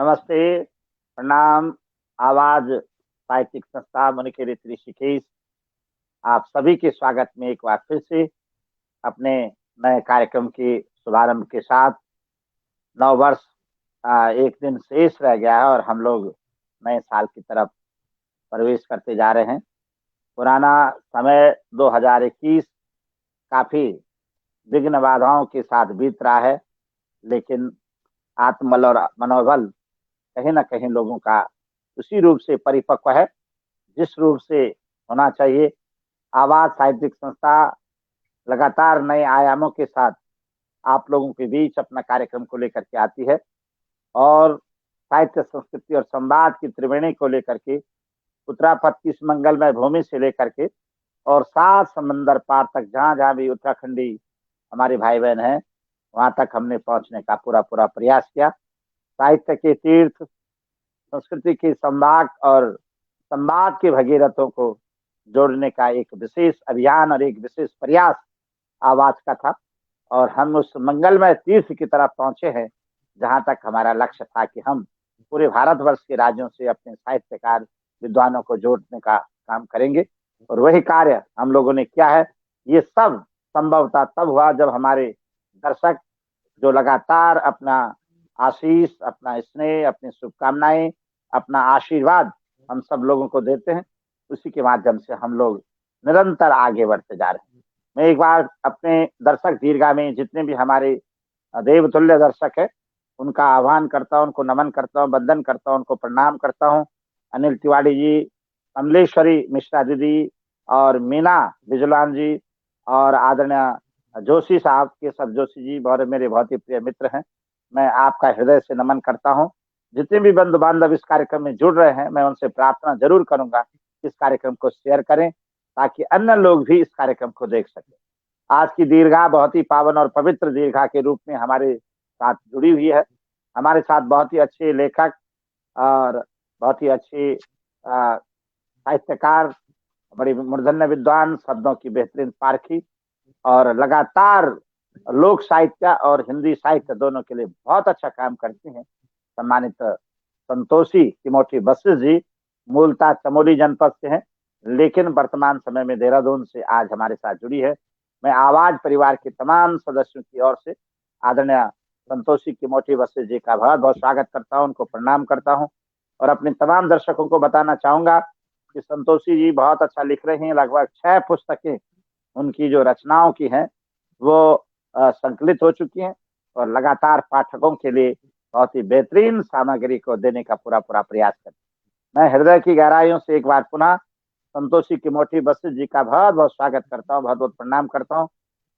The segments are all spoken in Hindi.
नमस्ते, प्रणाम। आवाज साहित्यिक संस्था मुनिकेरित ऋषिकेश आप सभी के स्वागत में एक बार फिर से अपने नए कार्यक्रम के शुभारंभ के साथ। नव वर्ष एक दिन शेष रह गया है और हम लोग नए साल की तरफ प्रवेश करते जा रहे हैं। पुराना समय 2021 काफी विघ्न बाधाओं के साथ बीत रहा है, लेकिन आत्मबल और मनोबल कहीं ना कहीं लोगों का उसी रूप से परिपक्व है जिस रूप से होना चाहिए। आवाज साहित्यिक संस्था लगातार नए आयामों के साथ आप लोगों के बीच अपना कार्यक्रम को लेकर के आती है और साहित्य, संस्कृति और संवाद की त्रिवेणी को लेकर के उत्तरापथ की इस मंगलमय भूमि से लेकर के और सात समंदर पार तक जहां जहां भी उत्तराखंडी हमारे भाई बहन हैं वहां तक हमने पहुंचने का पूरा पूरा प्रयास किया। साहित्य के तीर्थ, संस्कृति के संवाद और संवाद के भगीरथों को जोड़ने का एक विशेष अभियान और एक विशेष प्रयास आवाज का था और हम उस मंगलमय तीर्थ की तरफ पहुंचे हैं जहां तक हमारा लक्ष्य था कि हम पूरे भारतवर्ष के राज्यों से अपने साहित्यकार विद्वानों को जोड़ने का काम करेंगे और वही कार्य हम लोगों ने किया है। ये सब संभवतः तब हुआ जब हमारे दर्शक जो लगातार अपना आशीष, अपना स्नेह, अपनी शुभकामनाएं, अपना आशीर्वाद हम सब लोगों को देते हैं, उसी के माध्यम से हम लोग निरंतर आगे बढ़ते जा रहे हैं। मैं एक बार अपने दर्शक दीर्घा में जितने भी हमारे देवतुल्य दर्शक है उनका आह्वान करता हूँ, उनको नमन करता हूँ, वंदन करता हूँ, उनको प्रणाम करता हूँ। अनिल तिवारी जी, कमलेश्वरी मिश्रा दीदी और मीना बिजलान जी और आदरणीय जोशी साहब, के सब जोशी जी बहुत मेरे बहुत ही प्रिय मित्र हैं। मैं आपका हृदय से नमन करता हूँ। जितने भी बंधु बांधव इस कार्यक्रम में जुड़ रहे हैं मैं उनसे प्रार्थना जरूर करूंगा कि इस कार्यक्रम को शेयर करें ताकि अन्य लोग भी इस कार्यक्रम को देख सकें। आज की दीर्घा बहुत ही पावन और पवित्र दीर्घा के रूप में हमारे साथ जुड़ी हुई है। हमारे साथ बहुत ही अच्छे लेखक और बहुत ही अच्छे साहित्यकार, बड़ी मूर्धन्य विद्वान, शब्दों की बेहतरीन पारखी और लगातार लोक साहित्य और हिंदी साहित्य दोनों के लिए बहुत अच्छा काम करती हैं, सम्मानित संतोषी तिमोथी वशिष्ठ जी मूलतः चमोली जनपद से हैं लेकिन वर्तमान समय में देहरादून से आज हमारे साथ जुड़ी है। मैं आवाज परिवार के तमाम सदस्यों की ओर से आदरणीय संतोषी तिमोथी वशिष्ठ जी का बहुत बहुत स्वागत करता हूं, उनको प्रणाम करता हूं और अपने तमाम दर्शकों को बताना चाहूंगा कि संतोषी जी बहुत अच्छा लिख रहे हैं। लगभग 6 पुस्तकें उनकी जो रचनाओं की हैं वो संकलित हो चुकी हैं और लगातार पाठकों के लिए बहुत ही बेहतरीन सामग्री को देने का पूरा पूरा प्रयास करते हैं। मैं हृदय की गहराइयों से एक बार पुनः संतोषी तिमोथी वशिष्ठ जी का बहुत बहुत स्वागत करता हूँ, बहुत बहुत प्रणाम करता हूँ।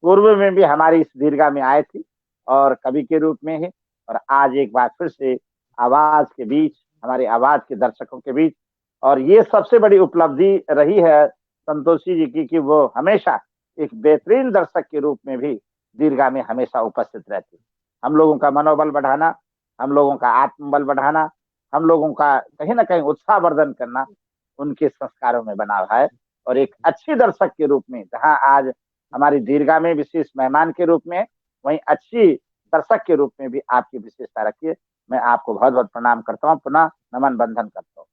पूर्व में भी हमारी इस दीर्घा में आए थी और कवि के रूप में ही, और आज एक बार फिर से आवाज के बीच, हमारे आवाज के दर्शकों के बीच। और ये सबसे बड़ी उपलब्धि रही है संतोषी जी की कि वो हमेशा एक बेहतरीन दर्शक के रूप में भी दीर्घा में हमेशा उपस्थित रहती। हम लोगों का मनोबल बढ़ाना, हम लोगों का आत्मबल बढ़ाना, हम लोगों का कहीं ना कहीं उत्साहवर्धन करना उनके संस्कारों में बना हुआ है। और एक अच्छी दर्शक के रूप में जहां आज हमारी दीर्घा में विशेष मेहमान के रूप में, वहीं अच्छी दर्शक के रूप में भी आपकी विशेषता रखी है। मैं आपको बहुत बहुत प्रणाम करता हूँ, पुनः नमन बंधन करता हूँ।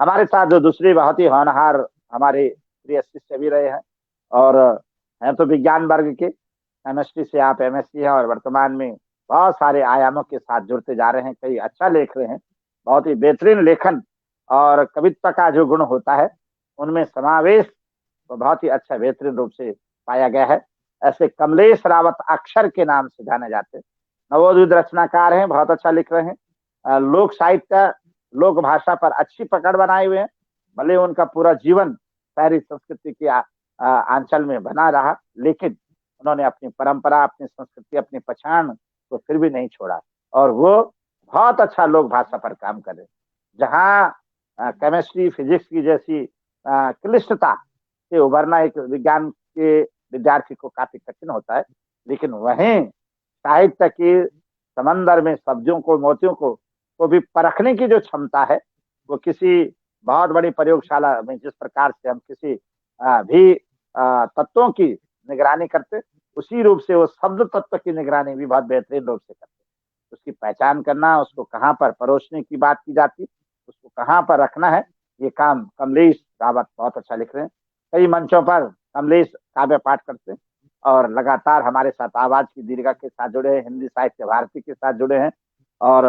हमारे साथ जो दूसरे बहुत ही होनहार हमारे प्रिय शिष्य भी रहे हैं और हैं तो विज्ञान वर्ग के, केमिस्ट्री से आप एमएससी हैं और वर्तमान में बहुत सारे आयामों के साथ जुड़ते जा रहे हैं, कई अच्छा लिख रहे हैं। बहुत ही बेहतरीन लेखन और कवित्व का जो गुण होता है उनमें समावेश तो बहुत ही अच्छा बेहतरीन रूप से पाया गया है। ऐसे कमलेश रावत अक्षर के नाम से जाने जाते हैं, नवोदित रचनाकार हैं, बहुत अच्छा लिख रहे हैं। लोक साहित्य, लोक भाषा पर अच्छी पकड़ बनाए हुए हैं। भले उनका पूरा जीवन शहरी संस्कृति के आंचल में बना रहा, लेकिन उन्होंने अपनी परंपरा, अपनी संस्कृति, अपनी पहचान को फिर भी नहीं छोड़ा और वो बहुत अच्छा लोक भाषा पर काम कर रहे हैं। जहाँ केमिस्ट्री, फिजिक्स की जैसी क्लिष्टता से उभरना एक विज्ञान के विद्यार्थी को काफी कठिन होता है, लेकिन वहीं साहित्य के समंदर में सब्जियों को, मोतियों को भी परखने की जो क्षमता है वो किसी बहुत बड़ी प्रयोगशाला में जिस प्रकार से हम किसी भी तत्वों की निगरानी करते, उसी रूप से वो शब्द तत्व की निगरानी भी बहुत बेहतरीन रूप से करते। उसकी पहचान करना, उसको कहाँ पर परोसने की बात की जाती, उसको कहाँ पर रखना है, ये काम कमलेश रावत बहुत अच्छा लिख रहे हैं। कई मंचों पर कमलेश काव्य पाठ करते हैं और लगातार हमारे साथ आवाज की दीर्घा के साथ जुड़े हैं, हिंदी साहित्य भारती के साथ जुड़े हैं। और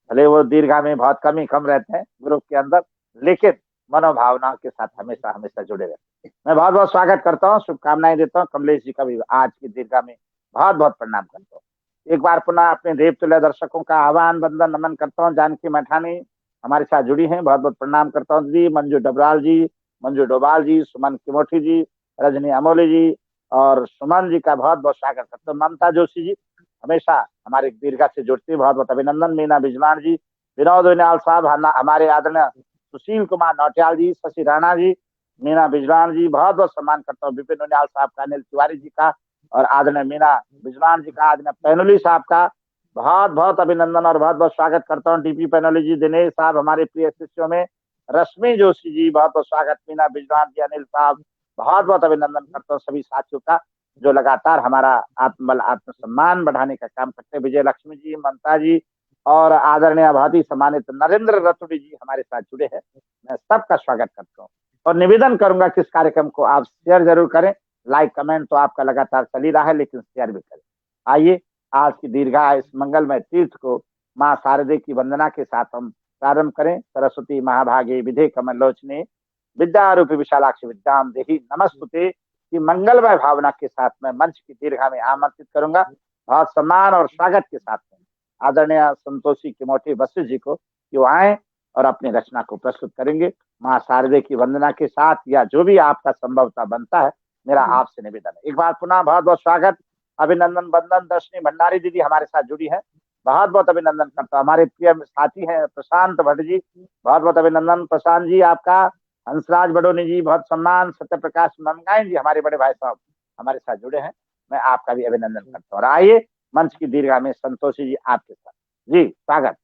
भले वो दीर्घा में बहुत कम रहते हैं ग्रुप के अंदर, लेकिन मनोभावनाओं के साथ हमेशा हमेशा जुड़े रहते हैं। मैं बहुत बहुत स्वागत करता हूँ, शुभकामनाएं देता हूँ कमलेश जी का भी आज की दीर्घा में बहुत बहुत प्रणाम करता हूँ। एक बार पुनः अपने देवतुल्य दर्शकों का आह्वान बंदन नमन करता हूँ। जानकी मैठानी हमारे साथ जुड़ी हैं, बहुत बहुत प्रणाम करता हूँ जी। मंजू डबराल जी, मंजू डोभाल जी, सुमन किमोठी जी, रजनी अमोली जी और सुमन जी का बहुत बहुत स्वागत करता हूँ। ममता जोशी जी हमेशा हमारे दीर्घा से जुड़ती है, बहुत बहुत अभिनंदन। मीना बिजलान जी, विनोद उनियाल साहब, हमारे आदरणीय सुशील कुमार नौटियाल जी, शशि राणा जी, मीना बिजलान जी, बहुत बहुत सम्मान करता हूँ विपिन उनियाल साहब का, अनिल तिवारी जी का और आदरणीय मीना बिजलान जी का, आदरणीय पैनुली साहब का बहुत बहुत अभिनंदन और बहुत बहुत स्वागत करता हूँ। डीपी पैनोली जी, दिनेश साहब, हमारे प्रिय शिष्यों में रश्मि जोशी जी, बहुत बहुत स्वागत। मीना बिजलान जी, अनिल साहब, बहुत बहुत अभिनंदन करता हूँ सभी साथियों का जो लगातार हमारा आत्मबल आत्मसम्मान बढ़ाने का काम करते हैं। विजय लक्ष्मी जी, ममता जी और आदरणीय भाती सम्मानित नरेंद्र रतुड़ी जी हमारे साथ जुड़े हैं। मैं सबका स्वागत करता हूँ और निवेदन करूंगा कि इस कार्यक्रम को आप शेयर जरूर करें। लाइक कमेंट तो आपका लगातार चल ही रहा है, लेकिन शेयर भी करें। आइए आज की दीर्घा इस मंगलमय तीर्थ को माँ शारदे की वंदना के साथ हम प्रारंभ करें। सरस्वती महाभागे विधे कमलोचने विद्यारूपी विशालाक्ष विद्याम देहि नमस्तुते की मंगलमय भावना के साथ में मंच की दीर्घा में आमंत्रित करूंगा। बहुत सम्मान और स्वागत के साथ में आदरणीय संतोषी किमोठी वशिष्ठ जी को कि वो आए और अपनी रचना को प्रस्तुत करेंगे माँ शारदे की वंदना के साथ, या जो भी आपका संभवता बनता है। मेरा आपसे निवेदन है, एक बार पुनः बहुत बहुत स्वागत, अभिनंदन बंदन। दर्शनी भंडारी दीदी हमारे साथ जुड़ी है, बहुत बहुत अभिनंदन करता हूँ। हमारे प्रिय साथी हैं प्रशांत भट्ट जी, बहुत बहुत अभिनंदन प्रशांत जी आपका। हंसराज बडोनी जी बहुत सम्मान। सत्य प्रकाश मनगाइन जी हमारे बड़े भाई साहब हमारे साथ जुड़े हैं, मैं आपका भी अभिनंदन करता हूँ। और आइए मंच की दीर्घा में संतोषी जी आपके साथ जी, स्वागत।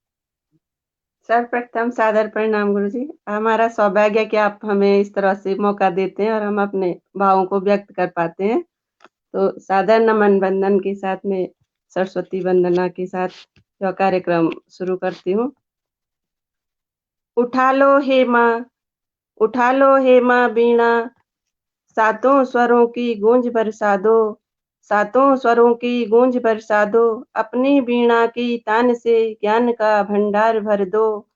सर्वप्रथम सादर प्रणाम गुरु जी। हमारा सौभाग्य कि आप हमें इस तरह से मौका देते हैं और हम अपने भावों को व्यक्त कर पाते हैं। तो सादर नमन बंदन के साथ में सरस्वती वंदना के साथ यह कार्यक्रम शुरू करती हूँ। उठा लो हे माँ, उठा लो हे माँ बीणा, सातों स्वरों की गूंज बरसा दो, सातों स्वरों की गूंज बरसा दो, अपनी बीणा की तान से ज्ञान का भंडार भर दो।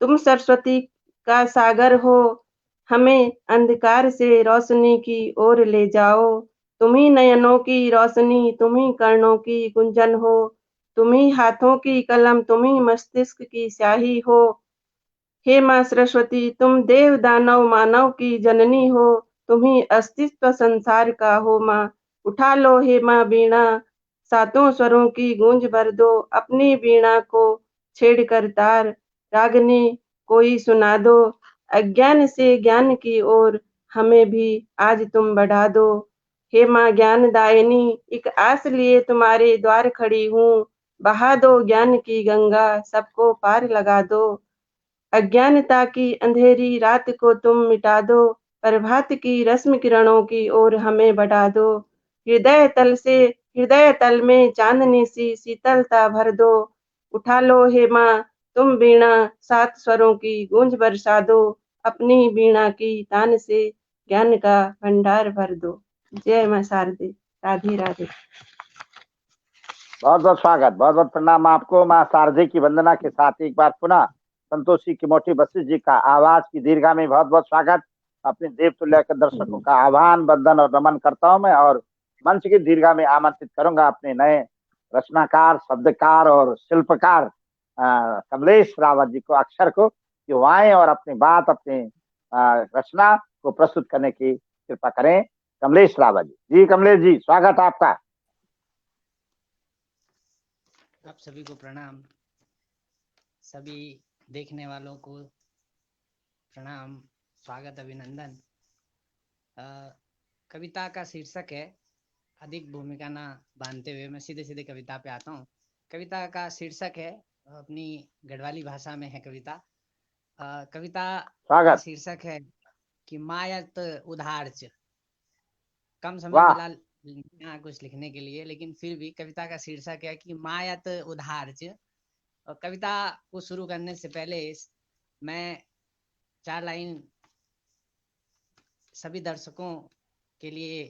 तुम सरस्वती का सागर हो, हमें अंधकार से रोशनी की ओर ले जाओ। तुम्ही नयनों की रोशनी, तुम्ही कर्णों की गुंजन हो, तुम्ही हाथों की कलम, तुम्ही मस्तिष्क की स्याही हो। हे माँ सरस्वती, तुम देव दानव मानव की जननी हो, तुम्ही अस्तित्व संसार का हो माँ। उठा लो हे माँ बीणा, सातों स्वरों की गूंज भर दो, अपनी बीणा को छेड़ कर तार, रागनी कोई सुना दो। अज्ञान से ज्ञान की ओर हमें भी आज तुम बढ़ा दो। हे माँ ज्ञान दायिनी, एक आस लिए तुम्हारे द्वार खड़ी हूँ, बहा दो ज्ञान की गंगा, सबको पार लगा दो। अज्ञानता की अंधेरी रात को तुम मिटा दो, प्रभात की रश्मि किरणों की ओर हमें बढ़ा दो। हृदय तल में चांदनी सी शीतलता भर दो। उठा लो हे माँ तुम बीणा, सात स्वरों की गूंज बरसा दो, अपनी बीणा की तान से ज्ञान का भंडार भर दो। जय माँ शारदे, राधे राधे। बहुत बहुत स्वागत, बहुत बहुत प्रणाम आपको। माँ शारदे की वंदना के साथ एक बार पुनः संतोषी किमोठी वशिष्ठ जी का आवाज की दीर्घा में बहुत बहुत स्वागत। अपने देवतुल्य के दर्शकों का आह्वान बंदन और नमन करता हूं मैं और मंच की दीर्घा में आमंत्रित करूंगा अपने नए रचनाकार, शब्दकार और शिल्पकार कमलेश रावत जी को, अक्षर को, कि वो आए और अपनी बात, अपनी रचना को प्रस्तुत करने की कृपा करें। कमलेश रावत जी, जी कमलेश जी स्वागत आपका। आप सभी को प्रणाम, सभी देखने वालों को प्रणाम, स्वागत, अभिनंदन। कविता का शीर्षक है, अधिक भूमिका ना बांधते हुए मैं सीधे सीधे कविता पे आता हूँ। कविता का शीर्षक है, अपनी गढ़वाली भाषा में है कविता। कविता का स्वागत। शीर्षक है कि मायत उधारच। कम समय वाह। मिला यहाँ कुछ लिखने के लिए, लेकिन फिर भी कविता का शीर्षक है कि मायत उधारच, और कविता को शुरू करने से पहले मैं 4 लाइन सभी दर्शकों के लिए,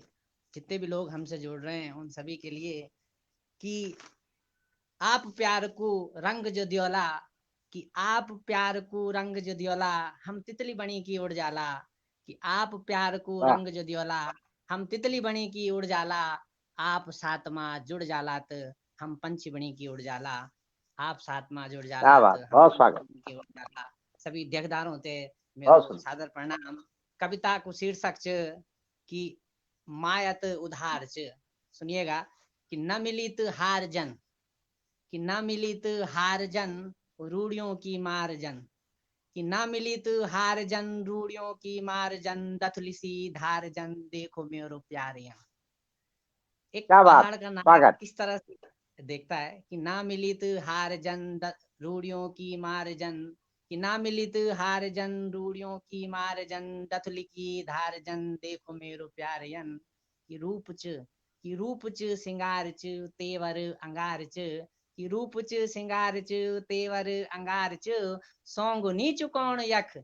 जितने भी लोग हमसे जुड़ रहे हैं उन सभी के लिए, कि आप प्यार को रंग जो दियोला, कि आप प्यार को रंग जो दियोला, हम तितली बनी की उड़ जाला, कि आप प्यार को वाह रंग जो दियोला, हम तितली बनी की उड़ जाला, आप साथ माँ जुड़ जाला तो हम पंछी बनी की उड़ जाला, आप साथ माँ जुड़ क्या जाला बात, तो हम बहुत पंछी स्वागत, बनी की उड़ जाला। सभी देखदारों ते बहुत मेरो सुंदर। सादर प्रणाम। कविता को शीर्षक च कि मायत उधार च। सुनिएगा कि न मिली तो हार जन, कि न मिली तो हार जन, रूढ़ियों की मार जन, कि न मिली तो हार जन, रूढ़ियों की मार जन, दथली सी धार जन, देखो मेरो प्यारिया। एक क्या बात, पहाड़ का नायक स्वागत। किस तरह से देखता है कि ना मिली तो हार जन, रूढ़ियों की मार जन, कि ना मिली तो हार जन, रूढ़ियों की मार जन, दथली की धार जन, देखो मेरो प्यारियन। कि रूप च, कि रूप च सिंगार च, तेवर अंगार च, कि रूप च सिंगार च, तेवर अंगार च, सौंग नी चुकौन यख,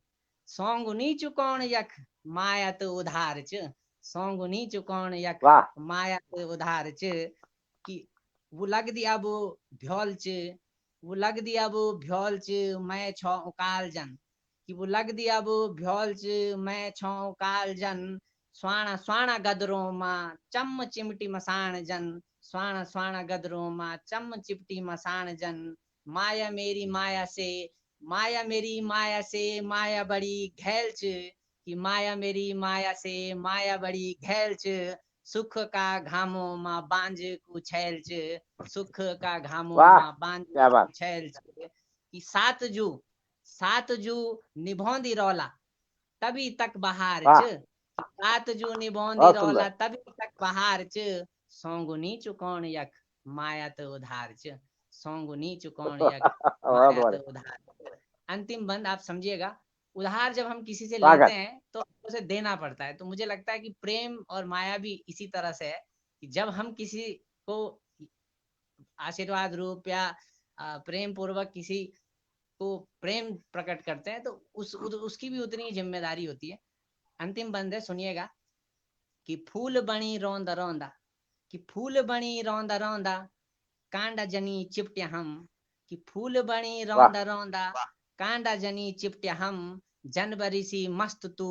सौंग नी चुकौन यख, माया तो उधार च, सौंग नी चुकौन यख, वाह माया ते उधार च। कि वो लग दिया वो भ्योल च, वो लग दिया वो भ्योल च, मैं छौ उकाल जन, कि वो लग दिया वो भ्योल च, मैं छौ उकाल जन, स्वाणा स्वाणा गदरों माँ चम चिमटी मसान जन, स्वाणा स्वाणा गदरों माँ चम चिमटी मसान जन, माया मेरी माया से, माया मेरी माया से, माया बड़ी घैल च, कि माया मेरी माया से, माया बड़ी घैल च, सुख का घामों माँ बांझ को छैल च, सुख का घामों वाह, माँ बांझ क्या को बात, छैल च, कि सात जू निभौंदी रौला, तभी तक बहार वाह, च, सात जू निभौंदी बहुत सुंदर। रौला, तभी तक बहार च, सौंगुनी चुकौन यक, माया तो उधार च, सौंगुनी चुकौन यक, बहुत माया तो बढ़िया, उधार च। अंतिम बंद आप समझिएगा, उधार जब हम किसी से लेते स्वागत। हैं तो उसे देना पड़ता है। तो मुझे लगता है कि प्रेम और माया भी इसी तरह से है कि जब हम किसी को आशीर्वाद रूप या प्रेम पूर्वक किसी को प्रेम प्रकट करते हैं तो उसकी भी उतनी जिम्मेदारी होती है। अंतिम बंद है, सुनिएगा कि फूल बनी रौंदा रौंदा, कि फूल बनी रौंदा रौंदा, कांडा जनी चिपटे हम, कि फूल बनी वाह, रौंदा रौंदा, कांडा जनी चिपटे हम, जनवरी सी मस्त तू,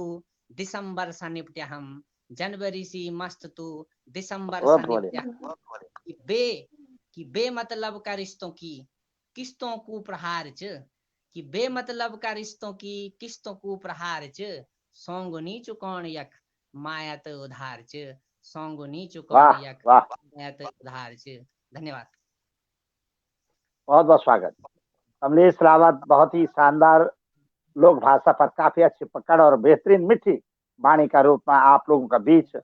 दिसंबर सा निपटे हम, जनवरी सी मस्त तू, दिसंबर सा बहुत निपटे बढ़िया, हम, कि बे, कि बेमतलब का रिश्तों की किस्तों को प्रहार च, कि बेमतलब का रिश्तों की किस्तों को प्रहार च, सौंगुनी चुकौन यक, माया तो उधार च, सौंगुनी चुकौन वाह यक, वाह, माया तो उधार च। धन्यवाद। बहुत बहुत स्वागत। कमलेश रावत बहुत ही शानदार लोक भाषा पर काफी अच्छी पकड़ और बेहतरीन मीठी वाणी का रूप में आप लोगों का बीच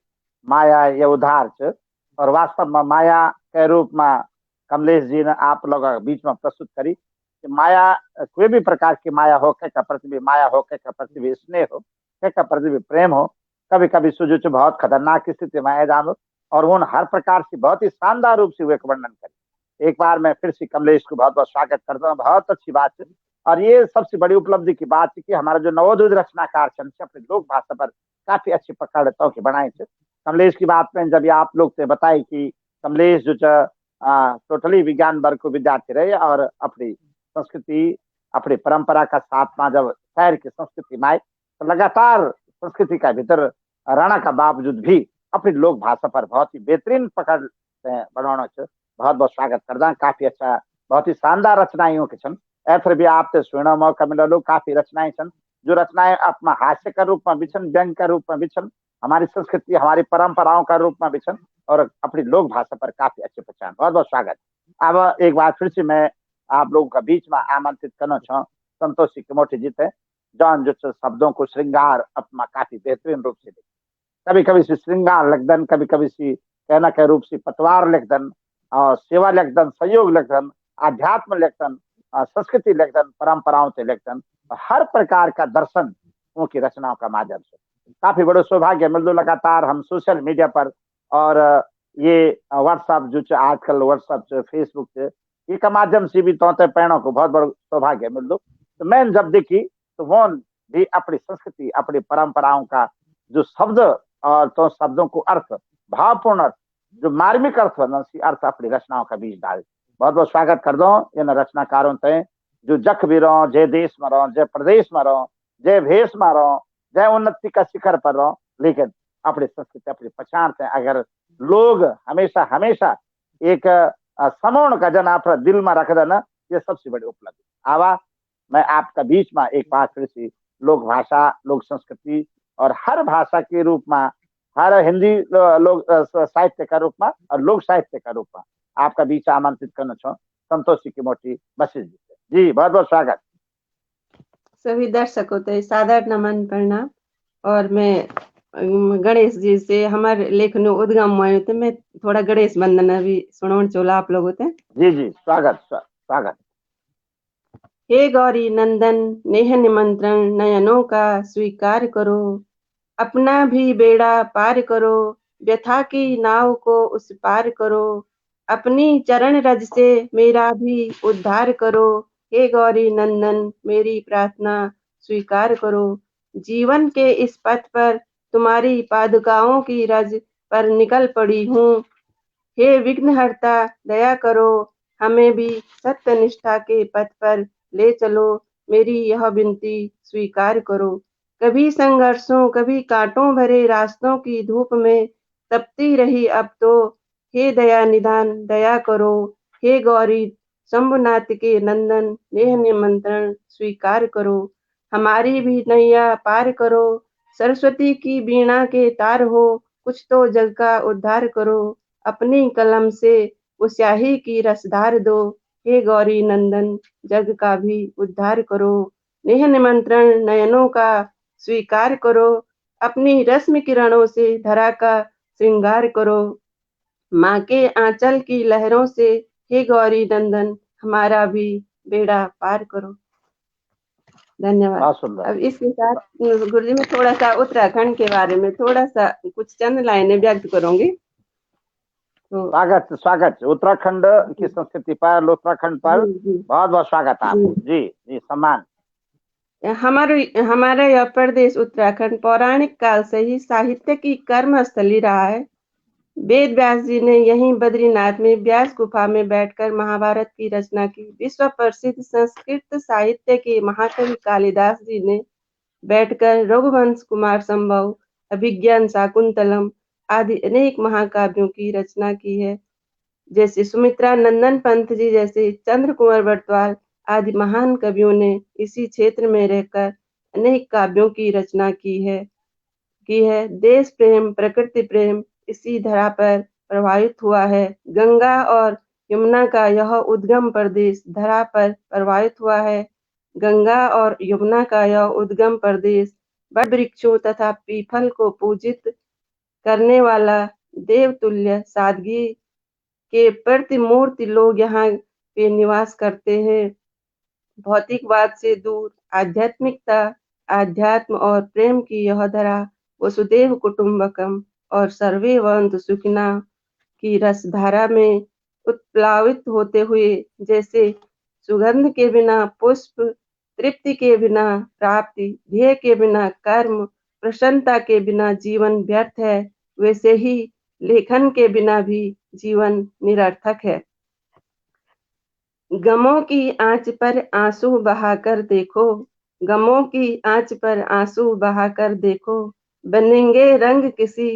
माया ये उधार च, और वास्तव में माया के रूप में कमलेश जी ने आप लोगों के बीच में प्रस्तुत करी कि माया कोई भी प्रकार की माया हो, के का प्रति भी माया हो, के का प्रति भी स्नेह हो, के का प्रति भी प्रेम हो, कभी कभी सुजुच बहुत खतरनाक स्थिति में आ जानो, और उन हर प्रकार से बहुत ही शानदार रूप से वे वर्णन करी। एक बार मैं फिर से कमलेश को बहुत बहुत स्वागत करता हूँ, बहुत अच्छी बात है। और ये सबसे बड़ी उपलब्धि की बात है कि हमारा जो नवोदित रचनाकार छन अपने लोक भाषा पर काफी अच्छी पकड़ तो के बनाए थे। कमलेश की बात में जब आप लोग से बताई कि कमलेश जो टोटली विज्ञान वर्ग को विद्यार्थी रहे और अपनी संस्कृति अपनी परंपरा का साथ में जब शहर की संस्कृति में आए तो लगातार संस्कृति का भीतर रहने का बावजूद भी अपनी लोक भाषा पर बहुत ही बेहतरीन पकड़ बनाना छ। बहुत बहुत स्वागत करदा, काफी अच्छा, बहुत ही शानदार रचनाएं के छन। ऐथर भी आप सुनने मौका मिलल, काफी रचनाएं छन जो रचनाएं अपना हास्य का रूप में भी छन, व्यंग का रूप में भी छन, हमारी संस्कृति हमारी परंपराओं का रूप में भी छन, और अपनी लोक भाषा पर काफी अच्छी पहचान। बहुत बहुत स्वागत। अब एक बार फिर से मैं आप लोगों का बीच में आमंत्रित करना चाहूँ संतोषी कमोठी जी थे, जौन जो शब्दों को श्रृंगार अपना काफी बेहतरीन रूप से दे, कभी कभी से श्रृंगार लिखदन, कभी कभी से कहना के रूप से पतवार लिखदन, सेवा लिखदन, सहयोग लिखदन, आध्यात्म लिखदन, संस्कृति लिखदन, परंपराओं से लिखदन, हर प्रकार का दर्शन उनकी रचनाओं का माध्यम से। काफी बड़ो सौभाग्य मिलदो लगातार हम सोशल मीडिया पर और ये व्हाट्सएप जो आजकल व्हाट्सएप फेसबुक से ई का माध्यम से भी तौते पैणों को बहुत बड़ा सौभाग्य मिल दो। तो मैं जब देखी तो वो भी अपनी संस्कृति अपनी परंपराओं का जो शब्द और तो शब्दों को अर्थ भावपूर्ण अर्थ जो मार्मिक अर्थ अर्थ अपनी रचनाओं का बीज डाल। बहुत बहुत स्वागत कर दो इन रचनाकारों ते जो जख भी रहो जय देश में रहो जय प्रदेश में रहो जय भेष में रहो जय उन्नति का शिखर पर रहो, लेकिन अपनी संस्कृति अपनी पहचान से अगर लोग हमेशा हमेशा एक समूर्ण का जन आप दिल में रख देना, ये सबसे बड़ी उपलब्धि। आवा मैं आपका बीच में एक बार फिर से लोक भाषा लोक संस्कृति और हर भाषा के रूप में हर हिंदी लोक साहित्य का रूप में और लोक साहित्य का रूप में आपका बीच आमंत्रित करना चाहूँ संतोषी की मोटी बशीर जी से। जी बहुत बहुत स्वागत। सभी दर्शकों को सादर नमन प्रणाम। और मैं गणेश जी से हमारे लेखन उद्गम हुए थे, मैं थोड़ा गणेश वंदना भी सुनोण चोला आप लोगों थे। जी जी स्वागत स्वागत। हे गौरी नंदन नेह निमंत्रण नयनों का स्वीकार करो, अपना भी बेड़ा पार करो, व्यथा की नाव को उस पार करो, अपनी चरण रज से मेरा भी उद्धार करो। हे गौरी नंदन मेरी प्रार्थना स्वीकार करो, जीवन के इस पथ पर तुम्हारी पादुकाओं की रज पर निकल पड़ी हूँ। हे विघ्नहर्ता दया करो, हमें भी सत्य निष्ठा के पथ पर ले चलो, मेरी यह विनती स्वीकार करो। कभी संघर्षों कभी कांटों भरे रास्तों की धूप में तपती रही अब तो, हे दया निदान दया करो। हे गौरी शंभुनाथ के नंदन नेह निमंत्रण स्वीकार करो, हमारी भी नैया पार करो, सरस्वती की वीणा के तार हो, कुछ तो जग का उद्धार करो, अपनी कलम से वो स्याही की रसधार दो। हे गौरी नंदन जग का भी उद्धार करो, नेह निमंत्रण नयनों का स्वीकार करो, अपनी रश्मि किरणों से धरा का श्रृंगार करो, माँ के आंचल की लहरों से हे गौरी नंदन हमारा भी बेड़ा पार करो। धन्यवाद। अब इसके साथ गुरुजी मैं थोड़ा सा उत्तराखंड के बारे में थोड़ा सा कुछ चंद लाइनें व्यक्त करूंगी। तो स्वागत स्वागत उत्तराखंड की संस्कृति पर उत्तराखंड पर बहुत बहुत स्वागत आपको। जी जी सम्मान। हमारा यह प्रदेश उत्तराखंड पौराणिक काल से ही साहित्य की कर्म स्थली रहा है। वेद व्यास जी ने यहीं बद्रीनाथ में व्यास गुफा में बैठकर महाभारत की रचना की। विश्व प्रसिद्ध संस्कृत साहित्य के महाकवि कालिदास जी ने बैठकर रघुवंश कुमार संभव अभिज्ञान शाकुंतलम आदि अनेक महाकाव्यों की रचना की है। जैसे सुमित्रा नंदन पंत जी जैसे चंद्र कुंवर बटवाल आदि महान कवियों ने इसी क्षेत्र में रहकर अनेक काव्यों की रचना की है। देश प्रेम प्रकृति प्रेम इसी धरा पर प्रभावित हुआ है। गंगा और यमुना का यह उद्गम प्रदेश धरा पर प्रभावित हुआ है। गंगा और यमुना का यह उद्गम प्रदेश बड़ वृक्षों तथा पीपल को पूजित करने वाला देवतुल्य सादगी के प्रतिमूर्ति लोग यहाँ पे निवास करते हैं। भौतिकवाद से दूर आध्यात्मिकता आध्यात्म और प्रेम की यह धरा वसुदेव कुटुंबकम और सर्वे भवन्तु सुखिना की रसधारा में उत्प्लावित होते हुए जैसे सुगंध के बिना पुष्प, तृप्ति के बिना प्राप्ति, ध्येय के बिना कर्म, प्रसन्नता के बिना जीवन व्यर्थ है, वैसे ही लेखन के बिना भी जीवन निरर्थक है। गमों की आंच पर आंसू बहाकर देखो, गमों की आंच पर आंसू बहाकर देखो, बनेंगे रंग किसी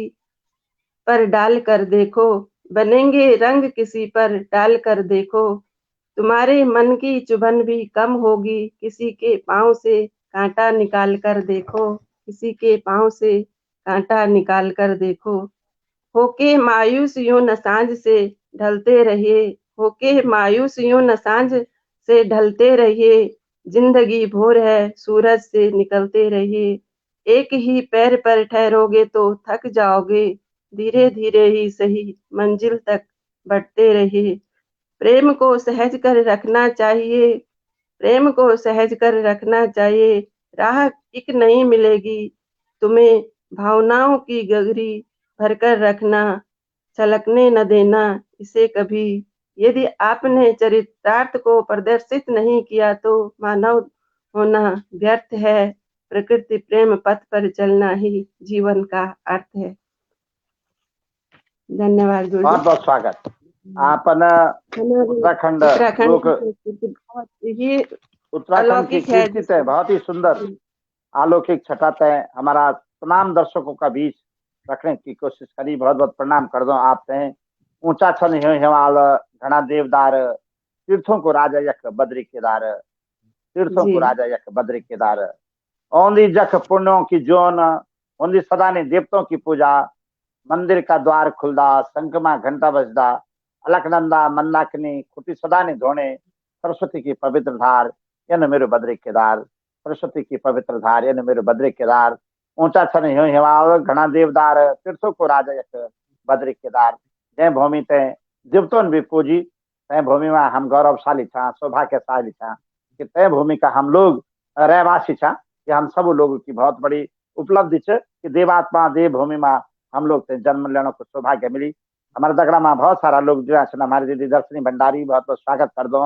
पर डाल कर देखो, बनेंगे रंग किसी पर डाल कर देखो, तुम्हारे मन की चुभन भी कम होगी, किसी के पाँव से कांटा निकाल कर देखो, किसी के पाँव से कांटा निकाल कर देखो। होके मायूस यूं न सांझ से ढलते रहिए, होके मायूस यूं न सांझ से ढलते रहिए, जिंदगी भोर है सूरज से निकलते रहिए, एक ही पैर पर ठहरोगे तो थक जाओगे, धीरे धीरे ही सही मंजिल तक बढ़ते रहिए। प्रेम को सहज कर रखना चाहिए, प्रेम को सहज कर रखना चाहिए, राह एक नहीं मिलेगी तुम्हें, भावनाओं की गगरी भरकर रखना, छलकने न देना इसे कभी यदि आपने चरितार्थ को प्रदर्शित नहीं किया तो मानव होना व्यर्थ है। प्रकृति प्रेम पथ पर चलना ही जीवन का अर्थ है। धन्यवाद गुरु बहुत जी। बहुत स्वागत। आपन उत्तराखंड उत्तराखंड लोक की संस्कृति बहुत ही उत्तराखंड की अलौकिक है। कीर्ति है, बहुत ही सुंदर अलौकिक छटा तय हमारा तमाम दर्शकों का बीच रखने की कोशिश करी। बहुत बहुत प्रणाम कर दो आप तय ऊंचा छन हिमाल घना देवदार तीर्थों को राजा यक बद्री केदार तीर्थों को जी राजा यक बद्री केदार औंधी जख पुण्यों की जोन औंधी सदा ने देवताओं की पूजा मंदिर का द्वार खुलदा संगमा घंटा बजदा अलकनंदा मंदाकिनी खुटी सदा ने धोने सरस्वती की पवित्र धार यन मेरो बद्री केदार सरस्वती की पवित्र धार यन मेरो बद्री केदार ऊंचा छन हिमाल घना देवदार तीर्थों को राजा यक बद्री केदार जय भूमि तय देवतों भी पूजी तय भूमि में हम गौरवशाली छा सौभाग्यशाली छा कि तय भूमि का हम लोग रहवासी छा कि हम सब लोगों की बहुत बड़ी उपलब्धि है कि देवात्मा देव भूमि में हम लोग से जन्म लेने को सौभाग्य मिली। हमारे दगड़ा में बहुत सारा लोग जो है हमारी दीदी दर्शनी भंडारी बहुत बहुत स्वागत कर दो।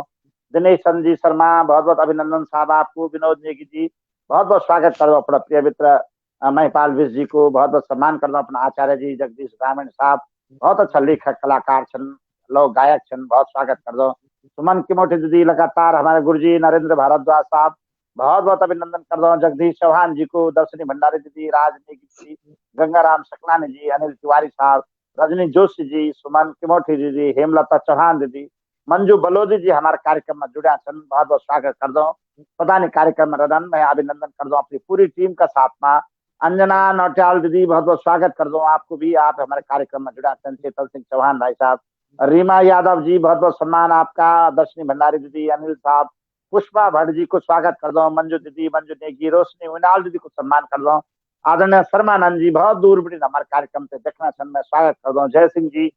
दिनेश चंद जी शर्मा बहुत बहुत अभिनंदन साहब आपको। विनोद नेगी जी बहुत बहुत स्वागत कर दो। अपना प्रिय मित्र महिपाल विश जी को बहुत बहुत सम्मान कर दो। अपना आचार्य जी जगदीश ग्रामीण साहब बहुत अच्छा लेखक कलाकार छन लोग गायक छन बहुत स्वागत कर दो। सुमन किमोठी दीदी लगातार हमारे गुरु जी नरेंद्र भारद्वाज साहब बहुत बहुत अभिनंदन कर दो। जगदीश चौहान जी को दर्शनी भंडारी दीदी राज नेगी जी गंगाराम सकलानी जी अनिल तिवारी साहब रजनी जोशी जी सुमन किमोठी दीदी हेमलता चौहान दीदी मंजू बलोदी जी हमारे कार्यक्रम में जुड़ा छन बहुत बहुत स्वागत कर दो। प्रधान कार्यक्रम में रदन मैं अभिनंदन कर दो अपनी पूरी टीम का साथ में। अंजना नौटियाल दीदी बहुत बहुत स्वागत कर दो आपको भी। आप हमारे कार्यक्रम में जुड़ा छन। चेतन सिंह चौहान भाई साहब रीमा यादव जी बहुत बहुत सम्मान आपका। दर्शनी भंडारी दीदी अनिल साहब पुष्पा भट्ट जी को स्वागत कर दो। मंजू दीदी मंजू नेगी रोशनी उनाल दीदी को सम्मान कर दो। आदरणीय शर्मानंद जी बहुत दूर बिटिन हमारे कार्यक्रम से देखना छन मैं स्वागत कर दो। जय सिंह जी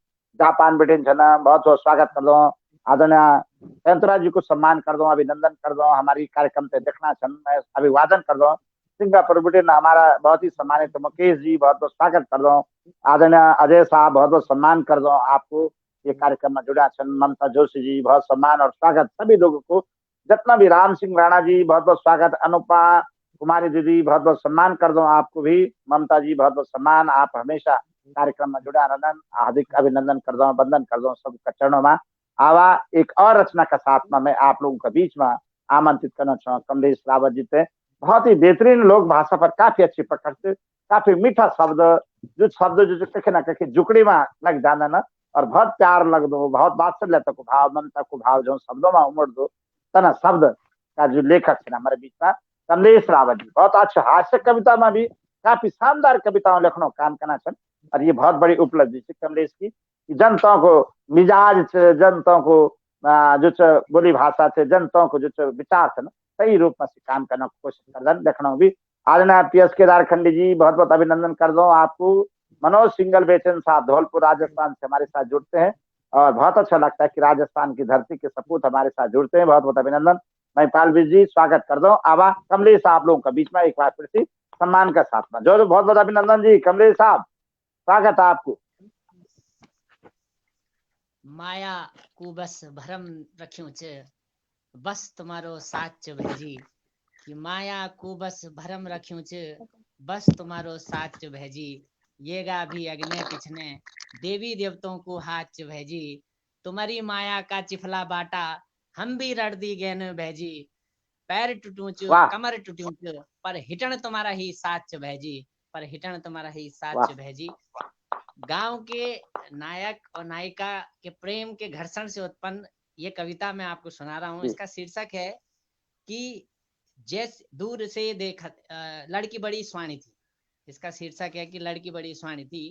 जापान बिटिन छन बहुत बहुत स्वागत कर दो। आदरणीय संतरा जी को सम्मान कर दो अभिनंदन कर दो। हमारी कार्यक्रम से देखना छन मैं अभिवादन कर दो। सिंगापुर बिटिन हमारा बहुत ही सम्मानित मुकेश जी बहुत बहुत स्वागत कर दो। आदरणीय अजय साहब बहुत बहुत सम्मान कर दो आपको। ये कार्यक्रम में जुड़ा छन। ममता जोशी जी बहुत सम्मान और स्वागत सभी लोगों को। जितना भी राम सिंह राणा जी बहुत बहुत स्वागत। अनुपा कुमारी दीदी बहुत बहुत सम्मान कर दो आपको भी। ममता जी बहुत बहुत सम्मान आप हमेशा कार्यक्रम में जुड़ा रहना हार्दिक अभिनंदन कर दो वंदन कर दो सबका चरणों में। आवा एक और रचना का साथ में मैं आप लोगों के बीच में आमंत्रित करना चाहूँ कमलेश रावत जी थे। बहुत ही बेहतरीन लोग भाषा पर काफी अच्छी पकड़ से काफी मीठा शब्द जो कखे ना कखे जुकड़ी में लग जाना ना और बहुत प्यार लग दो बहुत वात्सल्यता को भाव ममता को भाव जो शब्दों में उमड़ दो तना शब्द का जो लेखक है हमारे बीच में कमलेश रावत जी बहुत अच्छा हास्य कविता में भी काफी शानदार कविताओं लिखना काम करना छन और ये बहुत बड़ी उपलब्धि है कमलेश की कि जनताओं को मिजाज छे जनताओं को जो बोली भाषा छे जनताओं को जो विचार छे सही रूप में से काम करने की कोशिश कर देखना भी। आदरणीय पीएस केदार खंडी जी बहुत बहुत अभिनंदन कर दो आपको। मनोज सिंगल बेचन साहब धौलपुर राजस्थान से हमारे साथ जुड़ते हैं और बहुत अच्छा लगता है कि राजस्थान की धरती के सपूत हमारे साथ जुड़ते हैं। बहुत बहुत अभिनंदन। महिपाल विश जी स्वागत कर दो। आवा कमलेश साहब लोगों के बीच में एक बार फिर से सम्मान के साथ में जो बहुत बहुत अभिनंदन जी कमलेश साहब स्वागत है आपको। माया को बस भरम रख्यूं च बस तुम्हारो साच भेजी कि माया को बस भरम रख्यूं च बस तुम्हारो साच भेजी ये गा भी अग्नि पिछने देवी देवताओं को हाथ भेजी तुम्हारी माया का चिफला बाटा हम भी रड़ दी गैन भेजी पैर टूटूं च कमर टूटूं च पर हिटन तुम्हारा ही साच भेजी पर हिटन तुम्हारा ही साच भेजी। गांव के नायक और नायिका के प्रेम के घर्षण से उत्पन्न ये कविता मैं आपको सुना रहा हूँ। इसका शीर्षक है कि जैसे दूर से देखा लड़की बड़ी स्वाणी थी। इसका शीर्षक है कि लड़की बड़ी स्वाणी थी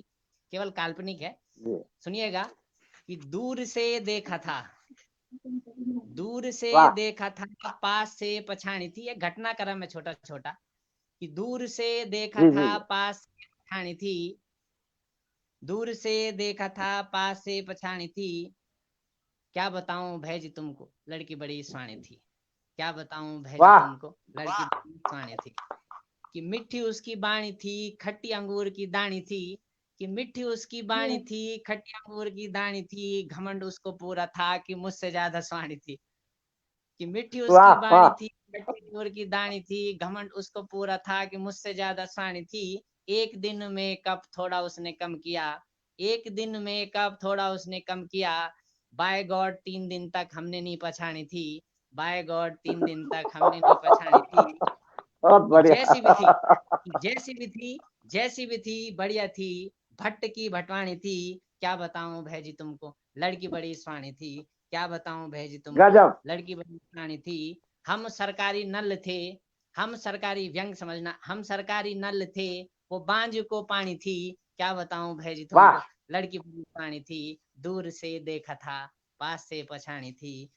केवल काल्पनिक है। सुनिएगा कि दूर से देखा था पास से पछाणी थी। ये घटनाक्रम है छोटा छोटा कि दूर से देखा था पास से पछाणी थी दूर से देखा था पास से पछाणी थी क्या बताऊं भैजी तुमको लड़की बड़ी स्वाणी थी। क्या बताऊं भैजी तुमको लड़की बड़ी स्वाणी थी कि मिट्टी उसकी बाणी थी खट्टी अंगूर की दानी थी कि मिठी उसकी बाणी थी, खट्टी अंगूर की दानी थी, घमंड उसको पूरा था कि मुझसे ज्यादा स्वाणी थी। कि मिठी उसकी वाह बाणी वाह थी, खट्टी अंगूर की दानी थी, घमंड उसको पूरा था कि मुझसे ज्यादा स्वाणी थी। एक दिन में कब थोड़ा उसने कम किया, एक दिन में कब थोड़ा उसने कम किया। बाय गॉड 3 दिन तक हमने नहीं पछानी थी, बाय गॉड 3 दिन तक हमने नहीं पछानी थी। बहुत कि बढ़िया। जैसी भी थी, कि जैसी भी थी, जैसी भी थी बढ़िया थी, भट्ट की भटवाणी थी। क्या बताऊं भैजी तुमको, लड़की बड़ी स्वाणी थी। क्या बताऊं भैजी तुमको, गजब। लड़की बड़ी स्वाणी थी। हम सरकारी नल थे, हम सरकारी व्यंग समझना, हम सरकारी नल थे, वो बांझ को पानी थी। क्या बताऊं भैजी वाह, तुमको, लड़की बड़ी स्वाणी थी। दूर से देखा था, पास से पछाणी थी,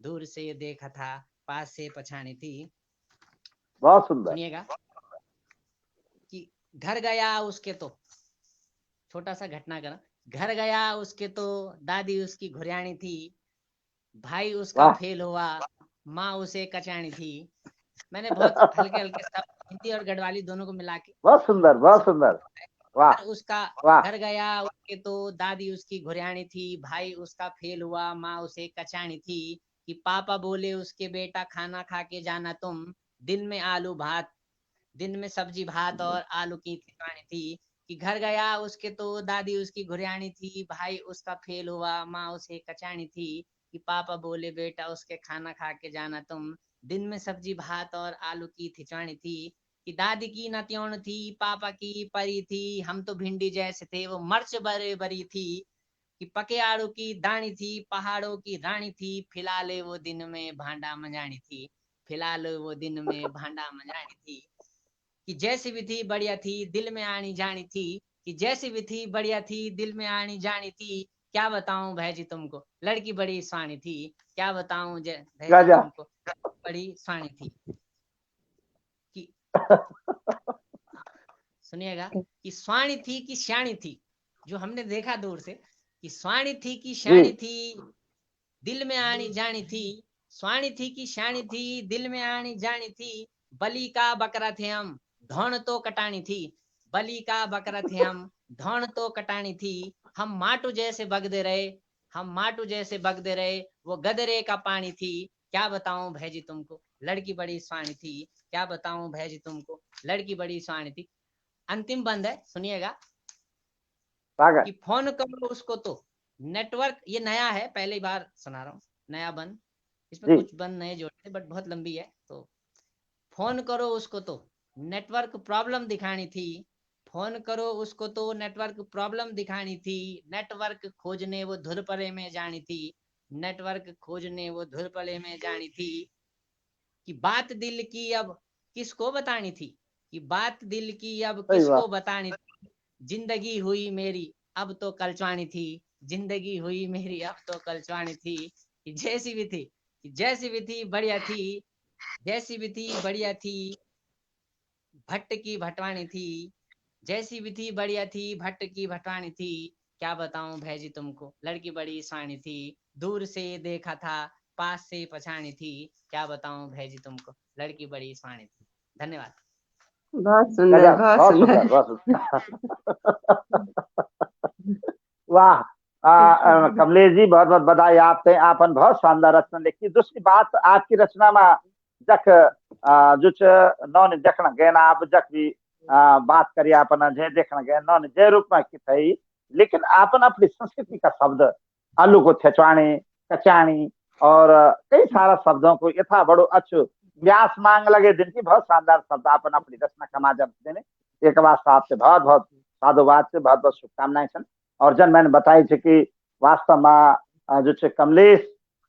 दूर से देखा था, पास से पछाणी थी। बहुत सुंदर। सुनिएगा कि घर गया उसके तो, छोटा सा घटनाक्रम, घर गया उसके तो, दादी उसकी घुरियाणी थी, भाई उसका वाह, फेल हुआ, माँ उसे कचानी थी। मैंने बहुत हल्के हल्के शब्द हिंदी और गढ़वाली दोनों को मिला के बहुत सुंदर, बहुत सुंदर। वाह घर उसका, वाह। घर गया उसके तो, दादी उसकी घुरियाणी थी, भाई उसका फेल हुआ, माँ उसे कचानी थी। कि पापा बोले उसके बेटा खाना खा के जाना तुम, दिन में आलू भात, दिन में सब्जी भात और आलू की खिचवानी थी। कि घर गया उसके तो, दादी उसकी घुरियाणी थी, भाई उसका फेल हुआ, माँ उसे कचानी थी। कि पापा बोले बेटा उसके खाना खा के जाना तुम, दिन में सब्जी भात और आलू की खिचवानी थी। कि दादी की नत्योण थी, पापा की परी थी, हम तो भिंडी जैसे थे, वो मर्च बरे बरी थी। कि पके आड़ू की दानी थी, पहाड़ों की रानी थी, फिलहाल वो दिन में भांडा मंजानी थी, फिलहाल वो दिन में भांडा मंजानी थी। कि जैसी भी थी बढ़िया थी, दिल में आनी जानी थी। कि जैसी भी थी बढ़िया थी, दिल में आनी जानी थी। क्या बताऊं भैजी तुमको, लड़की बड़ी स्वाणी थी। क्या बताऊं भैजी गजब। तुमको, बड़ी स्वाणी थी। कि सुनिएगा कि स्वाणी थी कि श्याणी थी, जो हमने देखा दूर से, कि स्वाणी थी कि जी। श्याणी थी, दिल में आनी जानी थी। स्वाणी थी कि श्याणी थी, दिल में आनी जानी थी। बलि का बकरा थे हम, धौण तो कटानी थी, बलि का बकरा थे हम, धौण तो कटानी थी। हम माटू जैसे बगदे रहे, हम माटू जैसे बगदे रहे, वो गदरे का पानी थी। क्या बताऊं भैजी तुमको, लड़की बड़ी स्वाणी थी। क्या बताऊं भैजी तुमको, लड़की बड़ी स्वाणी थी। अंतिम बंद है, सुनिएगा सागर। कि फोन करो उसको तो, नेटवर्क, ये नया है, पहली बार सुना रहा हूँ, नया बंद, इसमें जी। कुछ बंद नए जोड़े बट बहुत लंबी है। तो फोन करो उसको तो, नेटवर्क प्रॉब्लम दिखानी थी, फोन करो उसको तो, नेटवर्क प्रॉब्लम दिखानी थी। नेटवर्क खोजने वो धुरपले में जानी थी, नेटवर्क खोजने वो धुरपले में जानी थी। कि बात दिल की अब किसको बतानी थी, कि बात दिल की अब सही किसको बात। बतानी थी। जिंदगी हुई मेरी अब तो कलचवानी थी, जिंदगी हुई मेरी अब तो कलचवानी थी। कि जैसी भी थी, कि जैसी भी थी बढ़िया थी, जैसी भी थी बढ़िया थी, भट्ट की भटवानी थी। जैसी भी थी बढ़िया थी, भट्ट की भटवानी थी। क्या बताऊं भैजी तुमको, लड़की बड़ी स्वाणी थी, दूर से देखा था, पास से पछाणी थी। क्या बताऊं भैजी तुमको, लड़की बड़ी स्वाणी थी। धन्यवाद। बहुत सुंदर, गजब, बहुत बहुत सुंदर, सुंदर। बहुत सुंदर। वाह। कमलेश जी, बहुत बहुत बधाई आपने, आपन बहुत शानदार रचना लिखी। दूसरी बात, आपकी रचना में जख जो नौन देखना गए ना, आप जख भी बात करिए अपन जे देखना गए नौन जे रूप में की थई, लेकिन आपन अपनी संस्कृति का शब्द, आलू को छेचवाणी, कचाणी और कई सारा शब्दों को यथा बड़ो अच्छो व्यास मांग लगे जिनकी बहुत शानदार शब्द आपन अपनी रचना का माध्यम देने। एक बार आपसे बहुत बहुत साधुवाद से बहुत बहुत शुभकामनाएं छन। और जन मैंने बताई थी कि वास्तव में जो कमलेश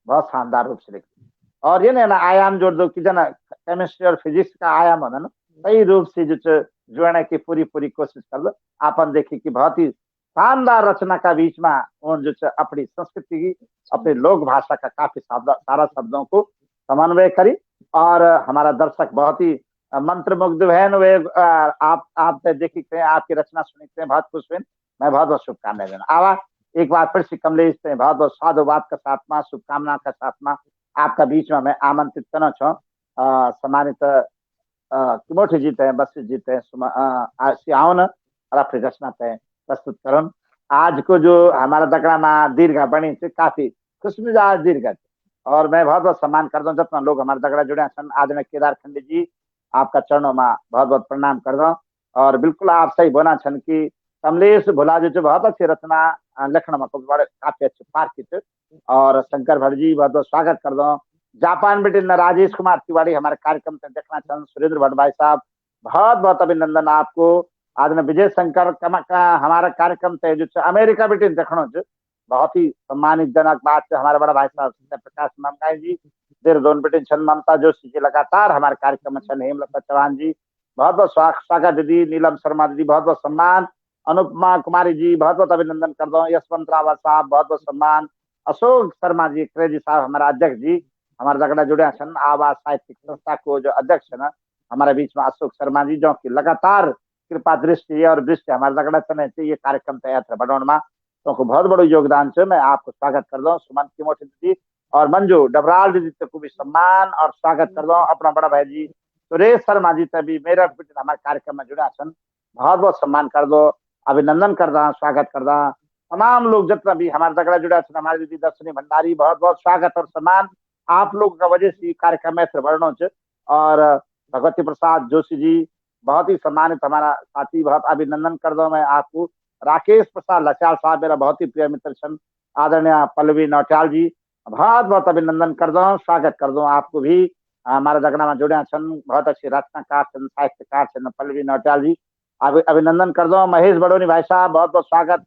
बहुत शानदार रूप से लिखती, और ये ना आयाम जोड़ दो कि जना केमिस्ट्री और फिजिक्स का आयाम है ना, सही रूप से जो जोड़ने की पूरी पूरी कोशिश कर दो। आपन देखिए कि बहुत ही शानदार रचना का बीच में उन जो अपनी संस्कृति की, अपनी लोक भाषा का काफी सारा शब्दों को समन्वय करी। और हमारा दर्शक बहुत ही मंत्रमुग्ध है वे, आप देखते हैं, आपकी रचना सुनते हैं, बहुत खुश हुए। मैं बहुत बहुत शुभकामनाएं देना आवा। एक बार फिर से कमलेश से बहुत बहुत साधुवाद का साथ में, शुभकामना का साथ में आपका बीच में मैं आमंत्रित करना चाहूँ। सम्मानित किमोठी जीते हैं, बस जीते हैं, सियाओन और अपनी रचना पे प्रस्तुत करूँ। आज को जो हमारा दकड़ा में दीर्घ बनी से काफी खुशमिजाज दीर्घ है। और मैं बहुत बहुत सम्मान करता हूँ जितना लोग हमारे दगड़ा जुड़े सन। आदरणीय केदार खंडी जी, आपका चरणों में बहुत बहुत प्रणाम करता हूँ। और बिल्कुल आप सही बोना छन कि कमलेश भुला जो बहुत अच्छी रचना लिखण में बड़े काफी अच्छे पार्कित। और शंकर भट्ट जी बहुत बहुत स्वागत कर दो। जापान बेटे न राजेश कुमार तिवारी हमारे कार्यक्रम से देखना चाहते। सुरेंद्र भट्ट भाई साहब बहुत बहुत अभिनंदन आपको। आदरणीय विजय शंकर का हमारा कार्यक्रम से जो अमेरिका बेटे देखना बहुत ही सम्मानित जनक बात है। हमारे बड़ा भाई साहब प्रकाश मंगाई जी देहरादून बेटे छन। ममता जोशी जी लगातार हमारे कार्यक्रम में छन। हेमलता चौहान जी बहुत बहुत स्वागत। दीदी नीलम शर्मा दीदी बहुत बहुत सम्मान। अनुपमा कुमारी जी बहुत बहुत अभिनंदन कर दो। यशवंत रावत साहब बहुत बहुत सम्मान। अशोक शर्मा जी क्रेजी साहब हमारा अध्यक्ष जी हमारे दगड़ा जुड़े छन। आवाज साहित्यिक संस्था को जो अध्यक्ष है ना हमारे बीच में अशोक शर्मा जी जो की लगातार कृपा दृष्टि और दृष्टि हमारे दगड़ा चने ये कार्यक्रम तैयार बढ़ाने में तो बहुत बड़ो योगदान है। मैं आपको स्वागत कर दो। सुमन किमोठी दीदी और मंजू डबराल दीदी को भी सम्मान और स्वागत कर दो। अपना बड़ा भाई जी सुरेश शर्मा जी तभी मेरा हमारे कार्यक्रम में जुड़ा छन बहुत बहुत सम्मान कर दो। अभिनंदन कर दा स्वागत कर दा। तमाम लोग जितना भी हमारे दगड़ा जुड़ा छन। हमारी दीदी दर्शनी भंडारी बहुत बहुत स्वागत और सम्मान। आप लोग का वजह से कार्यक्रम में बढ़ना है। और भगवती प्रसाद जोशी जी बहुत ही सम्मानित हमारा साथी बहुत अभिनंदन कर दो मैं आपको। राकेश प्रसाद लचाल साहब मेरा बहुत ही प्रिय मित्र छन। आदरणीय पल्लवी नौटियाल जी बहुत बहुत अभिनंदन कर दो स्वागत कर दो आपको भी। हमारे दगड़ा में जुड़े छन बहुत अच्छी रचनाकार छन साहित्यकार छन पल्लवी नौटियाल जी अभिनंदन कर दो। महेश बड़ोनी भाई साहब बहुत बहुत स्वागत।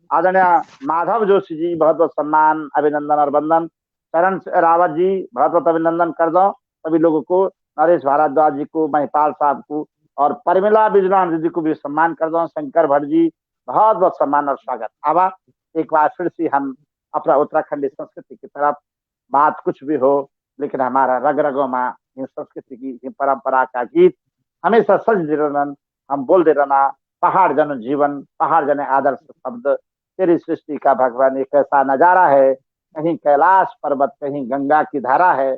आदरणीय माधव जोशी जी बहुत बहुत सम्मान अभिनंदन और वंदन। चरण रावत जी बहुत बहुत अभिनंदन कर दो सभी लोगों को। नरेश भारद्वाज जी को महिपाल साहब को और परमिला बिजलान दीदी को भी सम्मान कर दो। शंकर भट्ट जी बहुत बहुत सम्मान और स्वागत। अब एक बार फिर से हम अपना उत्तराखंडी संस्कृति की तरफ बात कुछ भी हो लेकिन हमारा रग रगों में इन संस्कृति की परंपरा का गीत हमेशा सज दे रहना। हम बोल दे रहना पहाड़ जन जीवन पहाड़ जन आदर्श शब्द तेरी सृष्टि का भगवान एक ऐसा नजारा है। कहीं कैलाश पर्वत कहीं गंगा की धारा है।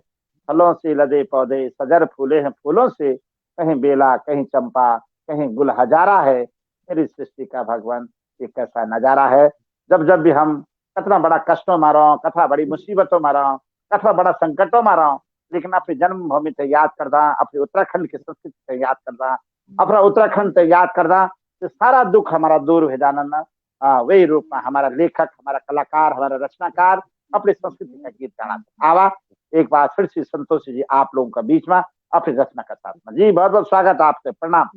फलों से लदे पौधे सजर फूले हैं फूलों से। कहीं बेला कहीं चंपा कहीं गुल हजारा है। मेरी सृष्टि का भगवान एक ऐसा नजारा है। जब जब भी हम कतना बड़ा कष्टों में रहो कथा बड़ी मुसीबतों में रहो कथा बड़ा संकटों में रहो लेकिन अपनी जन्मभूमि से याद करदा अपने उत्तराखंड की संस्कृति से याद करदा अपना उत्तराखंड से याद करदा तो सारा दुख हमारा दूर हो जाना। वही रूप में हमारा लेखक हमारा कलाकार हमारा रचनाकार अपनी संस्कृति का गीत गाना। आवा एक बार फिर से संतोषी जी आप लोगों का बीच में अपनी रचना का साथ में जी बहुत बहुत स्वागत आपसे प्रणाम।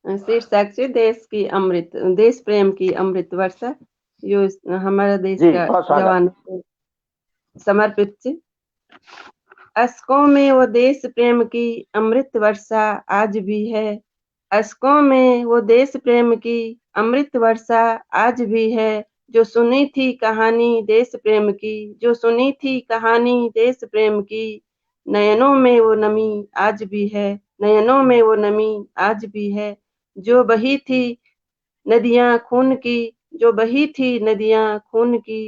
शीर्षक से देश प्रेम की अमृत वर्षा यो हमारा देश का जवान समर्पित है। अशकों में वो देश प्रेम की अमृत वर्षा आज भी है। अशकों में वो देश प्रेम की अमृत वर्षा आज भी है। जो सुनी थी कहानी देश प्रेम की जो सुनी थी कहानी देश प्रेम की नयनों में वो नमी आज भी है। नयनों में वो नमी आज भी है। जो बही थी नदियां खून की जो बही थी नदियां खून की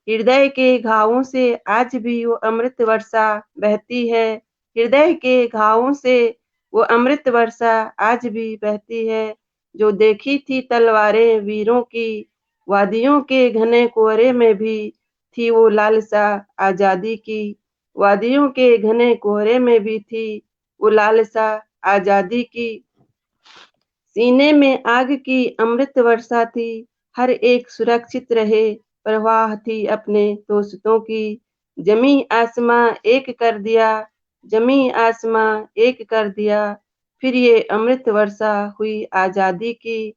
हृदय के घावों से आज भी वो अमृत वर्षा बहती है। हृदय के घावों से वो अमृत वर्षा आज भी बहती है। जो देखी थी तलवारें वीरों की वादियों के घने कोहरे में भी थी वो लालसा आजादी की। वादियों के घने कोहरे में भी थी वो लालसा आजादी की। सीने में आग की अमृत वर्षा थी। हर एक सुरक्षित रहे परवाह थी अपने दोस्तों की। जमी आसमां एक कर दिया जमी आसमां एक कर दिया। फिर ये अमृत वर्षा हुई आजादी की।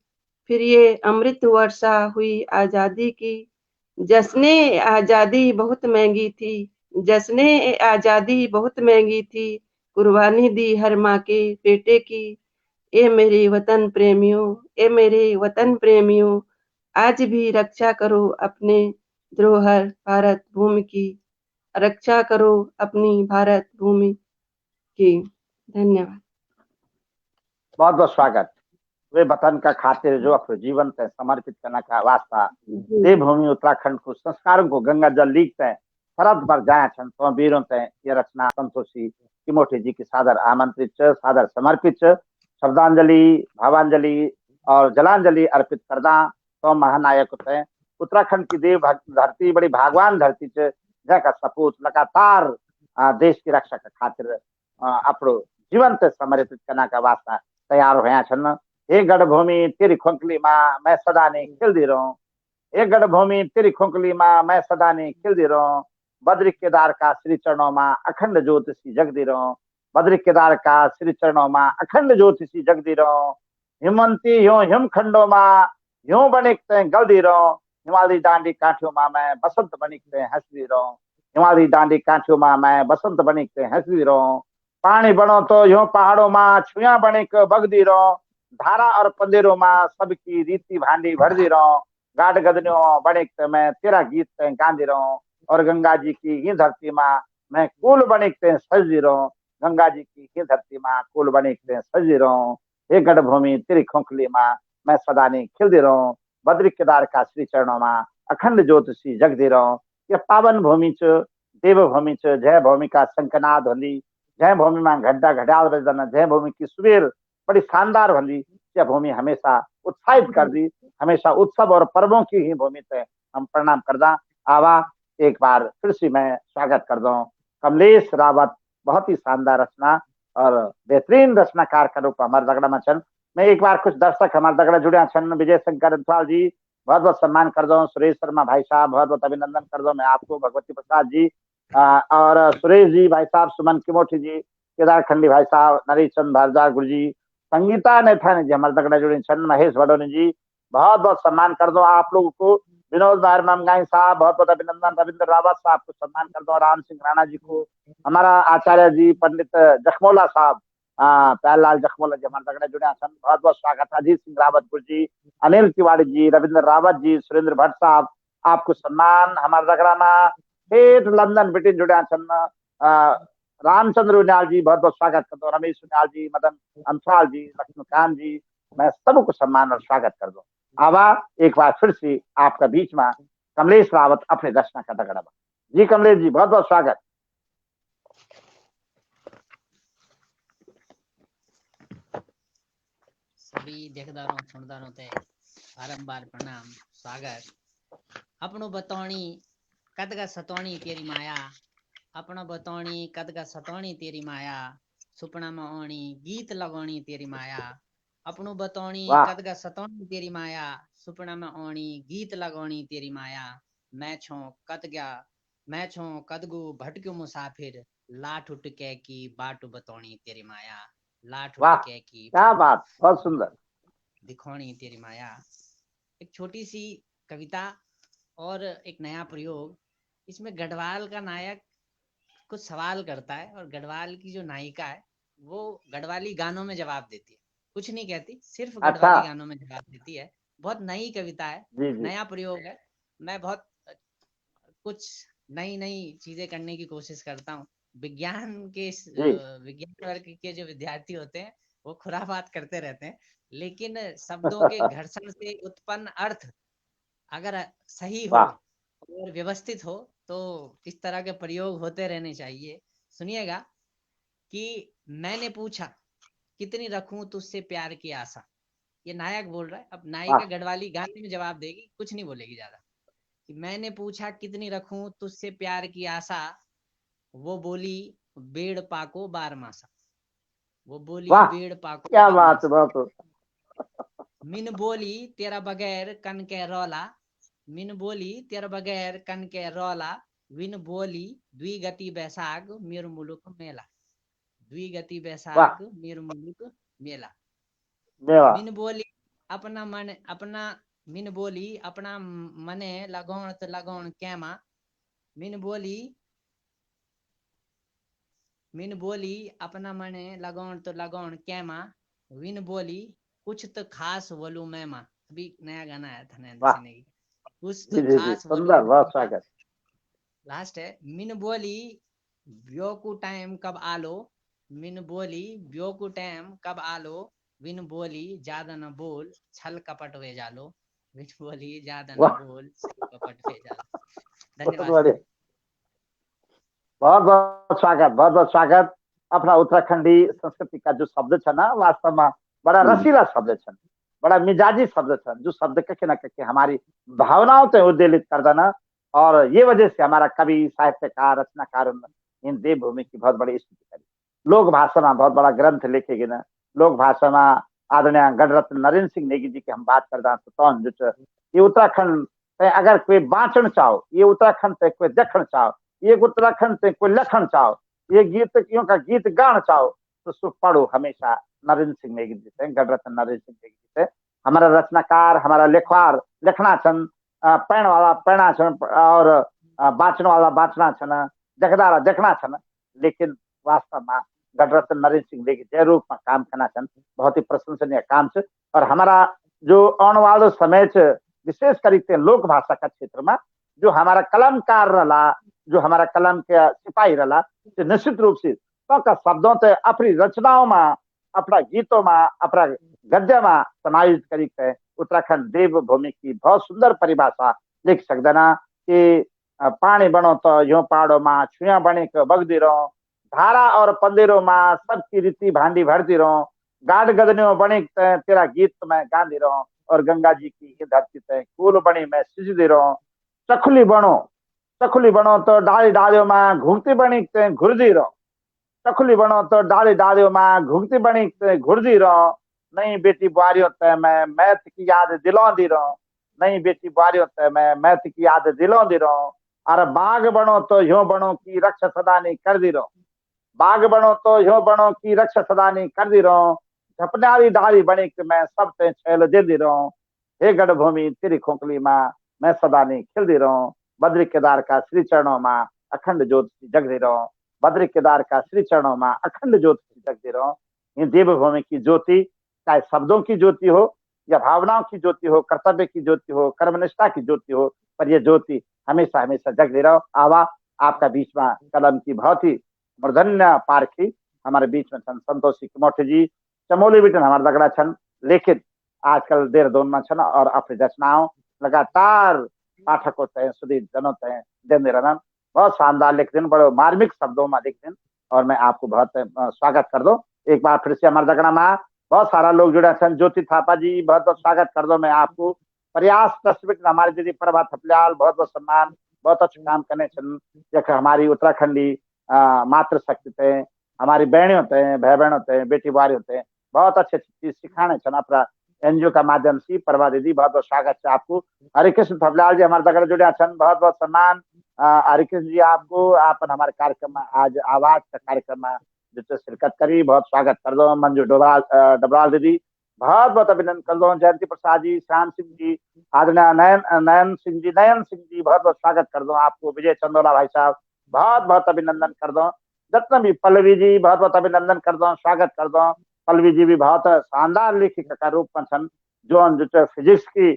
फिर ये अमृत वर्षा हुई आजादी की। जश्ने आजादी बहुत महंगी थी। जश्ने आजादी बहुत महंगी थी। कुर्बानी दी हर माँ के बेटे की। ए मेरे वतन प्रेमियों ए मेरे वतन प्रेमियों आज भी रक्षा करो अपने धरोहर भारत भूमि की। रक्षा करो अपनी भारत भूमि की। धन्यवाद। बहुत बहुत स्वागत। वे वतन का खातिर जो अपने जीवन से समर्पित करने का वास्ता देवभूमि उत्तराखंड को संस्कारों को गंगा जल लीकते सरहद पर जाए छन तो वीरों से ये रचना संतोषी किमोठी जी की सादर आमंत्रित सादर समर्पित श्रद्धांजलि भावांजलि और जलांजलि अर्पित करदा तो महानायक थे। उत्तराखंड की देव धरती बड़ी भागवान धरती च, जैका सपूत लगातार देश की रक्षा का खातिर अपनो जीवन ते समर्पित करना का वास्ता तैयार हुआ छन। हे गढ़भूमि तेरी खोखली माँ मैं सदा नहीं खिलदी रहूं, हे गढ़भूमि तेरी खोखली माँ मैं सदा नहीं खिलदी रहूं, बद्री केदार का श्री चरणों माँ अखंड ज्योति सी जगदी रहूं, बद्री केदार का श्री चरणों माँ अखंड ज्योति सी जगदी रहूं, हिमंती ह्यो हिमखंडों माँ ह्यो बनिक ते गलदी रहूं, हिमालय डांडी काठियों माँ मैं बसंत बनिक ते हंसदी रहूं, हिमालय डांडी काठियों माँ मैं बसंत बनिक ते हंसदी रहूं, पानी बनो तो ह्यो पहाड़ों माँ छुया बनिक बगदी रहूं, धारा और पंदेरों माँ सबकी रीति भांडी भरदी रहूं, गाढ़ गदनियों बनिक ते मैं तेरा गीत ते गांधी रहूं, और गंगा जी की ही धरती माँ मैं कुल बनिक ते सजदी रहूं, गंगा जी की ही धरती माँ कुल बनिक ते सजदी रहूं, हे गढ़भूमि तेरी खोखली माँ मैं सदा नहीं खिलदी रहूं, बद्री केदार का श्री चरणों माँ अखंड ज्योति सी जगदी रहूं। ये पावन भूमि च, देव भूमि च, जय भूमि का शंखनाद होली, जय भूमि में घंटा घड़ियाल बजदन, जय भूमि की सुबेर बड़ी शानदार होली। यह भूमि हमेशा उत्साहित कर दी, हमेशा उत्सव और पर्वों की ही भूमि थे। हम प्रणाम करदा आवा एक बार फिर से मैं स्वागत कर दूं कमलेश रावत, बहुत ही शानदार रचना और बेहतरीन रचनाकार का रूप हमारे दगड़ा में छन। मैं एक बार कुछ दर्शक हमारे दगड़ा जुड़े छन, विजय शंकर अंथवाल जी बहुत बहुत सम्मान कर दो, सुरेश शर्मा भाई साहब बहुत बहुत अभिनंदन कर दो मैं आपको, भगवती प्रसाद जी और सुरेश जी भाई साहब, सुमन किमोठी जी, केदार खंडी भाई साहब, नरेश चंद भारद्वाज गुरु जी, संगीता नेथानी जी हमारे दगड़ा जुड़े छन, महेश भडोनी जी बहुत बहुत सम्मान कर दो आप लोगों को, विनोद नायर ममगाई साहब बहुत बहुत अभिनंदन, रविंद्र रावत साहब को सम्मान कर दो, राम सिंह राणा जी को, हमारा आचार्य जी पंडित जखमोला साहब, प्यारलाल जखमोला जी हमारे दगड़ा जुड़े छन, बहुत बहुत स्वागत, अजीत सिंह रावत गुरु जी, अनिल तिवारी जी, रविंद्र रावत जी, सुरेंद्र भट्ट साहब आपको सम्मान। हमारे दगड़ा में ठेठ लंदन ब्रिटेन जुड़े छन, रामचंद्र उनियाल जी बहुत बहुत स्वागत कर दो, रमेश उनियाल जी, मदन अंसवाल जी, लक्ष्मीकांत जी, मैं सबको सम्मान और स्वागत कर दो। आवा एक बार फिर से आपका बीच में कमलेश रावत अपने रचना का दगड़ा जी। कमलेश जी बहुत बहुत स्वागत। सभी देखदारों सुनदारों ते बारंबार प्रणाम स्वागत। अपनो बतौनी कद का सतौनी तेरी माया, अपना बतौनी कद का सतौनी तेरी माया, सुपना में ओणी गीत लगौनी तेरी माया, अपनो बतौनी कद का सतौनी तेरी माया, सुपना में ओणी गीत लगौनी तेरी माया, मैं छो कदगु भटक्यो मुसाफिर, लाठ उठ के की बाट बतौनी तेरी माया, लाठ उठ के की क्या बात, बहुत सुंदर दिखौनी तेरी माया। एक छोटी सी कविता और एक नया प्रयोग। इसमें गढ़वाल का नायक कुछ सवाल करता है और गढ़वाल की जो नायिका है वो गढ़वाली गानों में जवाब देती है, कुछ नहीं कहती, सिर्फ गढ़वाली गानों में जवाब देती है। बहुत नई कविता है, नया प्रयोग है। मैं बहुत कुछ नई चीजें करने की कोशिश करता हूँ। विज्ञान वर्ग के जो विद्यार्थी होते हैं वो खुराफात करते रहते हैं, लेकिन शब्दों के घर्षण से उत्पन्न अर्थ अगर सही हो और व्यवस्थित हो तो इस तरह के प्रयोग होते रहने चाहिए। सुनिएगा कि मैंने पूछा कितनी रखूं तुझसे प्यार की आशा, ये नायक बोल रहा है। अब नायिका गढ़वाली गाने में जवाब देगी, कुछ नहीं बोलेगी ज्यादा, कि मैंने पूछा कितनी रखूं तुझसे प्यार की आशा, वो बोली बेड़ पाको बारमासा, वो बोली बेड़ पाको क्या बात बहुत मिन बोली तेरा बगैर कन के रौला, मिन बोली तेरा बगैर कन के रौला, विन बोली द्विगति बैसाग मेर मुलुक मेला, द्विगति बैसाग मेर मुलुक मेला, मिन बोली अपना मन अपना, मिन बोली अपना मने लगौण त लगौण कैमा, मिन बोली अपना मने लगौण तो लगौण कैमा, विन बोली कुछ तो खास वलू मैमा। अभी नया गाना आया था नैन्सी सिन्हा की, कुछ तो खास वलू। लास्ट है, मिन बोली ब्योकू टाइम कब आलो, मिन बोली ब्योकू टाइम कब आलो, विन बोली ज्यादा न बोल छल कपट वे जालो, विन बोली ज्यादा न बोल छल कपट वे जालो। धन्यवाद। बहुत बहुत स्वागत, बहुत बहुत स्वागत। अपना उत्तराखंडी संस्कृति का जो शब्द है ना वास्तव में बड़ा रसीला शब्द है, बड़ा मिजाजी शब्द छन, जो शब्द कखे न कखे हमारी भावनाओं ते उद्वेलित कर देना। और ये वजह से हमारा कवि, साहित्यकार, रचनाकार इन देवभूमि की बहुत बड़ी स्तुति करी। लोक भाषा में बहुत बड़ा ग्रंथ लिखे गए। लोक भाषा में आदरणीय गणरत्न नरेंद्र सिंह नेगी जी की हम बात करदा तो तौन जो च ये उत्तराखंड ते अगर कोई बाँचण चाहो, ये उत्तराखंड ते कोई देखण चाहो, ये उत्तराखंड ते कोई लखण चाहो, ये गीत क्यों का गीत गान चाहो, तो सु पढ़ो हमेशा नरेंद्र सिंह नेगी जी से, गणरत्न नरेंद्र सिंह नेगी जी से। हमारा रचनाकार, हमारा लेखवार लिखना छन, पढ़ण वाला पढ़ना छन, और बाँचण वाला बाँचना छन, देखदारा देखना छन। लेकिन वास्तव में गणरत्न नरेंद्र सिंह नेगी जे रूप में काम करना छन, बहुत ही प्रशंसनीय काम छ। और हमारा जो आने वाला समय छ, विशेष करके लोक भाषा का क्षेत्र में जो हमारा कलमकार रहा, जो हमारा कलम के सिपाही रहा, तो निश्चित रूप से तो का शब्दों से अपनी रचनाओं में, अपना गीतों में, अपना गद्य में समायोजित करके उत्तराखंड देवभूमि की बहुत सुंदर परिभाषा लिख सकते ना कि पानी बनो तो यो पहाड़ों में छुया बने के बगदी रहो, धारा और पंदेरों में सबकी रीति भांडी भरती रहो, गाड गदनियों बने तेरा गीत मैं गांधी रहो, और गंगा जी की ये धरती ते कूल बनी मैं सिजदी रहो। चखुली बनो तो डाली डालियों में घुगती बनी ते घुरदी रहो, चखुली बनो तो डाली डालियों में घुगती बनी ते घुरदी रहो। नहीं बेटी बुआरियों ते मैं मैथ की याद दिलौंदी रहो, नहीं बेटी बुआरियों ते मैं मैथ की याद दिलौंदी रहो। अरे बाग बनो तो यूं बनो की रक्षा सदा नहीं कर दी रहो, बाग बनो तो यूं बनो की रक्षा सदा नहीं कर दी रहो। झपनारी डाली बनी के मैं सब ते छेल दे दी रहो, हे गढ़भूमि तेरी खोखली माँ मैं सदा नहीं खिल दी रहो। बद्री केदार का श्री चरणों माँ अखंड ज्योत जग दे रहो, बद्री केदार का श्री चरणों माँ अखंड ज्योत जग दे रहो। ये देवभूमि की ज्योति, चाहे शब्दों की ज्योति हो या भावनाओं की ज्योति हो, कर्तव्य की ज्योति हो, कर्मनिष्ठा की ज्योति हो, पर यह ज्योति हमेशा हमेशा जग दे रहो। आवा आपका बीच में कलम की बहुत ही मूर्धन्य पारखी हमारे बीच में छन संतोषी कमोठी जी, चमोली बिटन हमारे दगड़ा छन, लेकिन आजकल देहरादून में छन और अपनी रचनाओं लगातार पाठकों तय सुधी जनों तय देते रहन। बहुत शानदार लिख दिन, बड़े मार्मिक शब्दों में लिख दिन, और मैं आपको बहुत स्वागत कर दो एक बार फिर से हमारे दगड़ा में। बहुत सारा लोग जुड़े छन, ज्योति थापा जी बहुत बहुत स्वागत कर दो मैं आपको। प्रयास ट्रस्ट हमारी दीदी प्रभा थपलियाल बहुत बहुत सम्मान, बहुत अच्छा काम करने छन। एक हमारी उत्तराखंडी मातृशक्ति थे, हमारी बहनें होते हैं, भाई बहन होते हैं, बेटी बुआरी होते हैं, बहुत अच्छी अच्छी चीज सिखाने छन अपना एनजीओ का माध्यम से। प्रभा दीदी बहुत बहुत स्वागत है आपको। हरिकृष्ण थपलियाल जी हमारे दगड़ जुड़े छन, बहुत बहुत सम्मान हरिकृष्ण जी आपको। आप हमारे कार्यक्रम में आज आवाज का कार्यक्रम में जो शिरकत करी, बहुत स्वागत कर दो। मंजू डबराल दीदी बहुत बहुत अभिनंदन कर दो। जयंती प्रसाद जी, श्याम सिंह जी, आदरणीय नयन सिंह जी बहुत बहुत स्वागत कर दो आपको। विजय चंदोला भाई साहब बहुत बहुत अभिनंदन कर दो। जितना भी पल्लवी जी बहुत बहुत अभिनंदन कर दो, स्वागत कर दो। पल्लवी जी भी बहुत शानदार लेखिका का रूप में छन, जो फिजिक्स की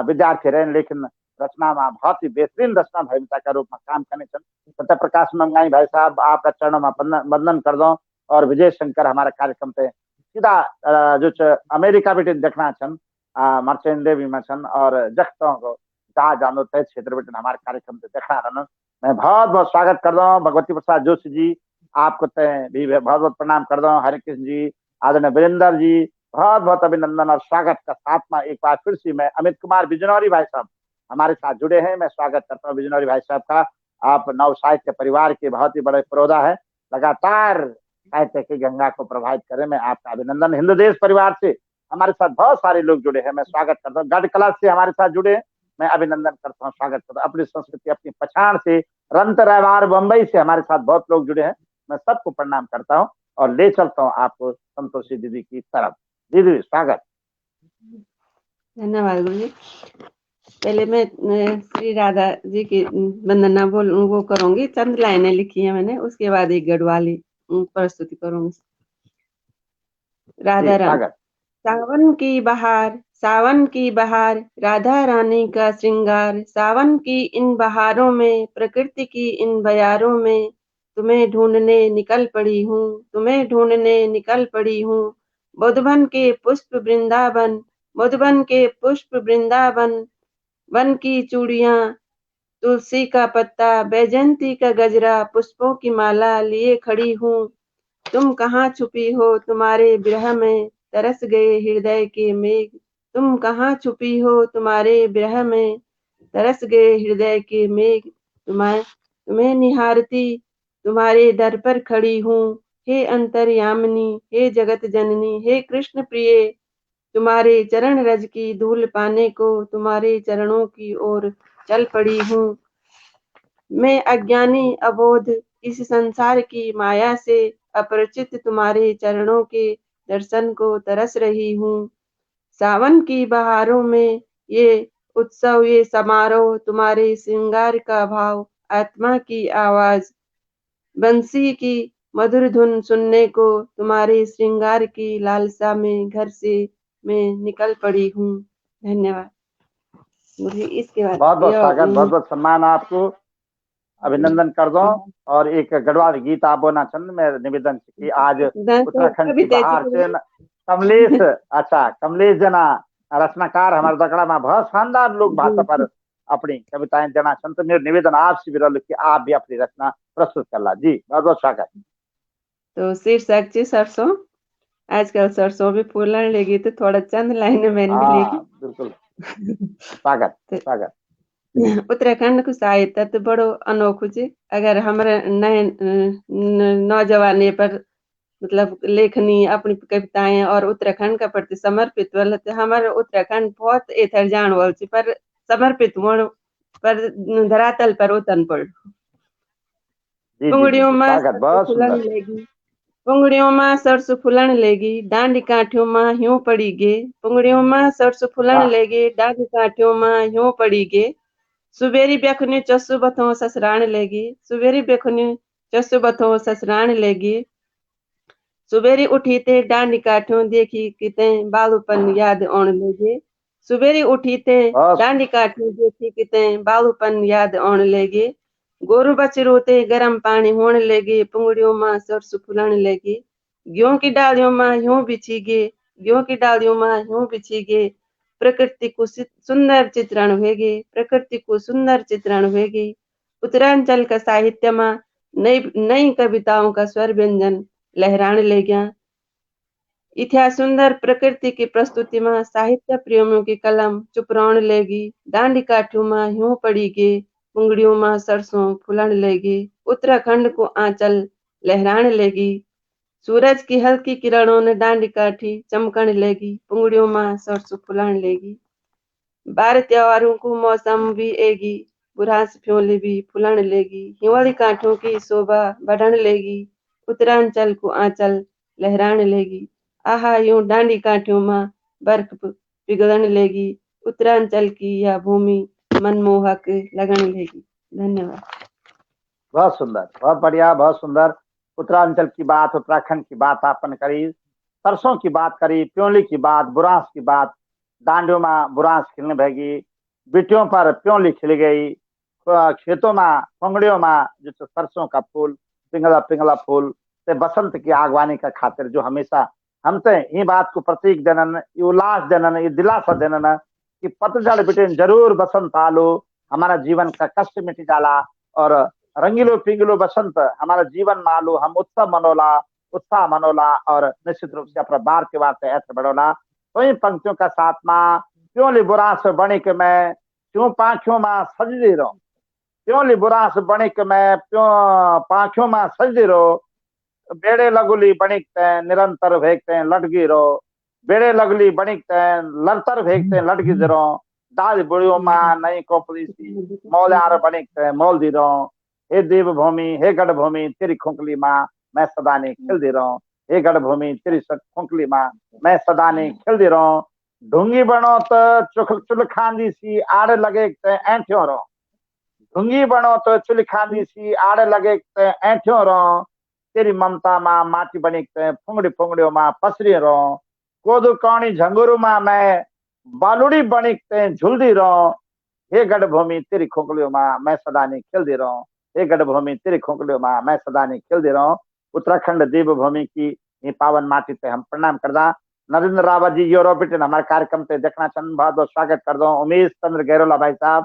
विद्यार्थी रहे, लेकिन रचना में बहुत ही बेहतरीन रचना भविता का रूप में काम करने छन। सत्य प्रकाश मंगाई भाई साहब आपका चरणों में वंदन कर दो। और विजय शंकर हमारे कार्यक्रम से सीधा जो अमेरिका भी देखना छन, मर्चेंट नेवी में छन, और जख्तों को जहाँ जानो तय क्षेत्र में हमारे कार्यक्रम से देखना रहना। मैं बहुत बहुत स्वागत कर दो। भगवती प्रसाद जोशी जी आपको तय भी बहुत बहुत प्रणाम कर दो। हरिकृष्ण जी, आदरणीय वीरेंद्र जी बहुत बहुत अभिनंदन और स्वागत का साथ में एक बार फिर से मैं अमित कुमार बिजनौरी भाई साहब हमारे साथ जुड़े हैं, मैं स्वागत करता हूँ बिजनौरी भाई साहब का। आप नव साहित्य परिवार के बहुत ही बड़े पुरोधा है, लगातार साहित्य की गंगा को प्रभावित करें, मैं आपका अभिनंदन। हिंद देश परिवार से हमारे साथ बहुत सारे लोग जुड़े हैं, मैं स्वागत करता हूँ। गढ़ कला से हमारे साथ जुड़े हैं, मैं अभिनंदन करता हूँ, स्वागत करता हूँ। अपनी संस्कृति अपनी पहचान से रंत रहवार बम्बई से हमारे साथ बहुत लोग जुड़े हैं, मैं सबको प्रणाम करता हूँ और ले चलता हूँ आपको संतोषी दीदी की तरफ। दीदी स्वागत। धन्यवाद गुरु जी। पहले मैं श्री राधा जी की वंदना वो करूंगी, चंद लाइनें लिखी है मैंने, उसके बाद एक गढ़वाली प्रस्तुति करूंगी। राधा राम। सावन की बहार राधा रानी का श्रृंगार, सावन की इन बहारों में प्रकृति की इन बयारों में तुम्हें ढूंढने निकल पड़ी हूँ। मधुबन के पुष्प वृंदावन, वन की चूड़ियां, तुलसी का पत्ता, बैजंती का गजरा, पुष्पों की माला लिए खड़ी हूँ। तुम कहाँ छुपी हो तुम्हारे विरह में, तरस गए हृदय के मेघ। तुम कहाँ छुपी हो तुम्हारे विरह में, तरस गए हृदय के मेघ। तुम्हें निहारती तुम्हारे दर पर खड़ी हूँ। हे अंतर्यामिनी, हे जगत जननी, हे कृष्ण प्रिय, तुम्हारे चरण रज की धूल पाने को तुम्हारे चरणों की ओर चल पड़ी हूँ। मैं अज्ञानी अबोध इस संसार की माया से अपरिचित तुम्हारे चरणों के दर्शन को तरस रही हूँ। सावन की बहारों में ये उत्सव, ये समारोह, तुम्हारे श्रृंगार का भाव, आत्मा की आवाज, बंसी की मधुर धुन सुनने को तुम्हारे श्रृंगार की लालसा में घर से मैं निकल पड़ी हूँ। धन्यवाद। मुझे इसके बाद बहुत बहुत स्वागत, बहुत बहुत सम्मान आपको, अभिनंदन कर दो। और एक गढ़वाल गीत आप बोलना चाहते, मैं निवेदन कि आज उत्तराखंड की बाहर से कमलेश, अच्छा कमलेश जना रचनाकार हमारे दकड़ा में बहुत शानदार लोक भाषा पर अपनी कविताएं देना चाहते, तो मेरे निवेदन आपसे भी रहा कि आप भी अपनी रचना प्रस्तुत कर ला। जी बहुत बहुत स्वागत। तो शीर्षक जी सरसों। आजकल सरसों भी फूलने लगी तो थोड़ा चंद लाइन मैंने भी लिखी। बिल्कुल स्वागत स्वागत। उत्तराखंड को साहित्य तो बड़ो अनोखो छे। अगर हमारे नए नौजवाने पर मतलब लेखनी अपनी कविताएं और उत्तराखंड का प्रति समर्पित वाला तो हमारे उत्तराखंड बहुत एथर जान वाल छे, पर समर्पित होने पर धरातल पर उतन पड़। पुंगड़ियों में सरसों फूलन लेगी, पुंगड़ियों में सरसों फूलन लेगी, डांडी काठियों में ह्यूं पड़ी गे। पुंगड़ियों में सरसों फूलन लेगी, डांडी काठियों में ह्यूं पड़ी गे। सुबेरी बेखुनी चस्सू बथों ससराण लेगी, सुबेरी बेखुनी चस्सू बथों ससराण लेगी। सुबेरी उठी ते डांडी काठियों देखी किते बालूपन याद आउण लेगे। सुबेरी उठी ते डांडी काठियों देखी किते बालूपन याद आउण लेगे। गोरू बछरू ते गर्म पानी होने लगे, पुंगड़ियों में सरसों फूलण लगी। गेहूं की डालियों में ह्यूं बिछी गे, गेहूं की डालियों में ह्यूं बिछी गे। प्रकृति को सुंदर चित्रण हुएगी, प्रकृति को सुंदर चित्रण हुएगी। उत्तरांचल का साहित्य में नई नई कविताओं का स्वर व्यंजन लहरान ले गया। इतिहास सुंदर प्रकृति की प्रस्तुति में साहित्य प्रेमियों की कलम चुपराउन लेगी। डांडी काठियों में ह्यूं पड़ी गे, पुंगड़ियों में सरसों फूलण लेगी। उत्तराखंड को आंचल लहरान लेगी। सूरज की हल्की किरणों ने डांडी काठी चमकण लेगी, पुंगड़ियों में सरसों फूलण लेगी। बार त्योहारों को मौसम भी एगी, बुरास फ्योली भी फूलण लेगी। हिवाली काठों की शोभा बढ़न लेगी, उत्तरांचल को आंचल लहरान लेगी। आहा यूं डांडी काठियों में बर्फ पिघलन लेगी, उत्तरांचल की यह भूमि मनमोहक लगन लेगी। धन्यवाद। बहुत सुंदर, बहुत बढ़िया, बहुत सुंदर। उत्तरांचल की बात, उत्तराखंड की बात आपने करी, सरसों की बात करी, प्योली की बात, बुरांस की बात। डांडियों में बुरांस खिलने भगी, बिटियों पर प्योली खिल गई, खेतों में पंगड़ियों में जो सरसों का फूल, पिंगला पिंगला फूल से बसंत की आगवानी का खातिर जो हमेशा हम तो ये बात को प्रतीक देनन, ये उल्लास देनन, ये दिलासा देनन कि पतझड़ बिटे जरूर बसंत आलो, हमारा जीवन का कष्ट मिट जाला और रंगीलो पिंगलो बसंत हमारा जीवन मालो, हम उत्सव मनोला, उत्साह मनोला और निश्चित रूप से अपना बार के वास्ते ऐसे बढ़ोला। तो इन पंक्तियों का साथ में क्यों ली बुरास बनी के मैं क्यों पाखियों में सजदी रहो, क्यों ली बुरास बनी के मैं क्यों पाखियों में सजदी रहो। बेड़े लगुली बनिकते निरंतर भेगते लटगी रहो, बेड़े लगली बनिकते लरतर भेगते लटगी रहो। दाल बुढ़ियों माँ नई कोपली सी मौल्यार बनिकते मोल दी रहो। हे देवभूमि, हे गढ़ भूमि तेरी खोखली माँ मैं सदा ने खिल दे रहा हूँ। हे गढ़ भूमि तेरी खोखली माँ मैं सदा ने खिल दे रहा हूँ। ढूंगी बनो तो चुल खांदी सी आड़ लगे ऐठ्यो रहो, ढूंगी बनो तो चुल खांदी सी आड़ लगे ऐठ्यो रहो। तेरी ममता माँ माटी बनी फुंगड़ी फुंगड़ियों माँ पसरी रहो। कोदू कौणी झंगुरु माँ मैं बालुड़ी बनी झुलदी रहो। हे गढ़ भूमि तेरी खोखलियों माँ मैं सदा ने खिल दे रहा हूँ। हे गढ़ भूमि तेरी खोखलियों माँ मैं सदा ने खिल दे रहा हूँ। उत्तराखंड देवभूमि की ये पावन माटी पे हम प्रणाम करदा। नरेंद्र रावत जी यूरोप हमारे कार्यक्रम पे देखना चंद बहुत बहुत स्वागत कर दो। उमेश चंद्र गहरोला भाई साहब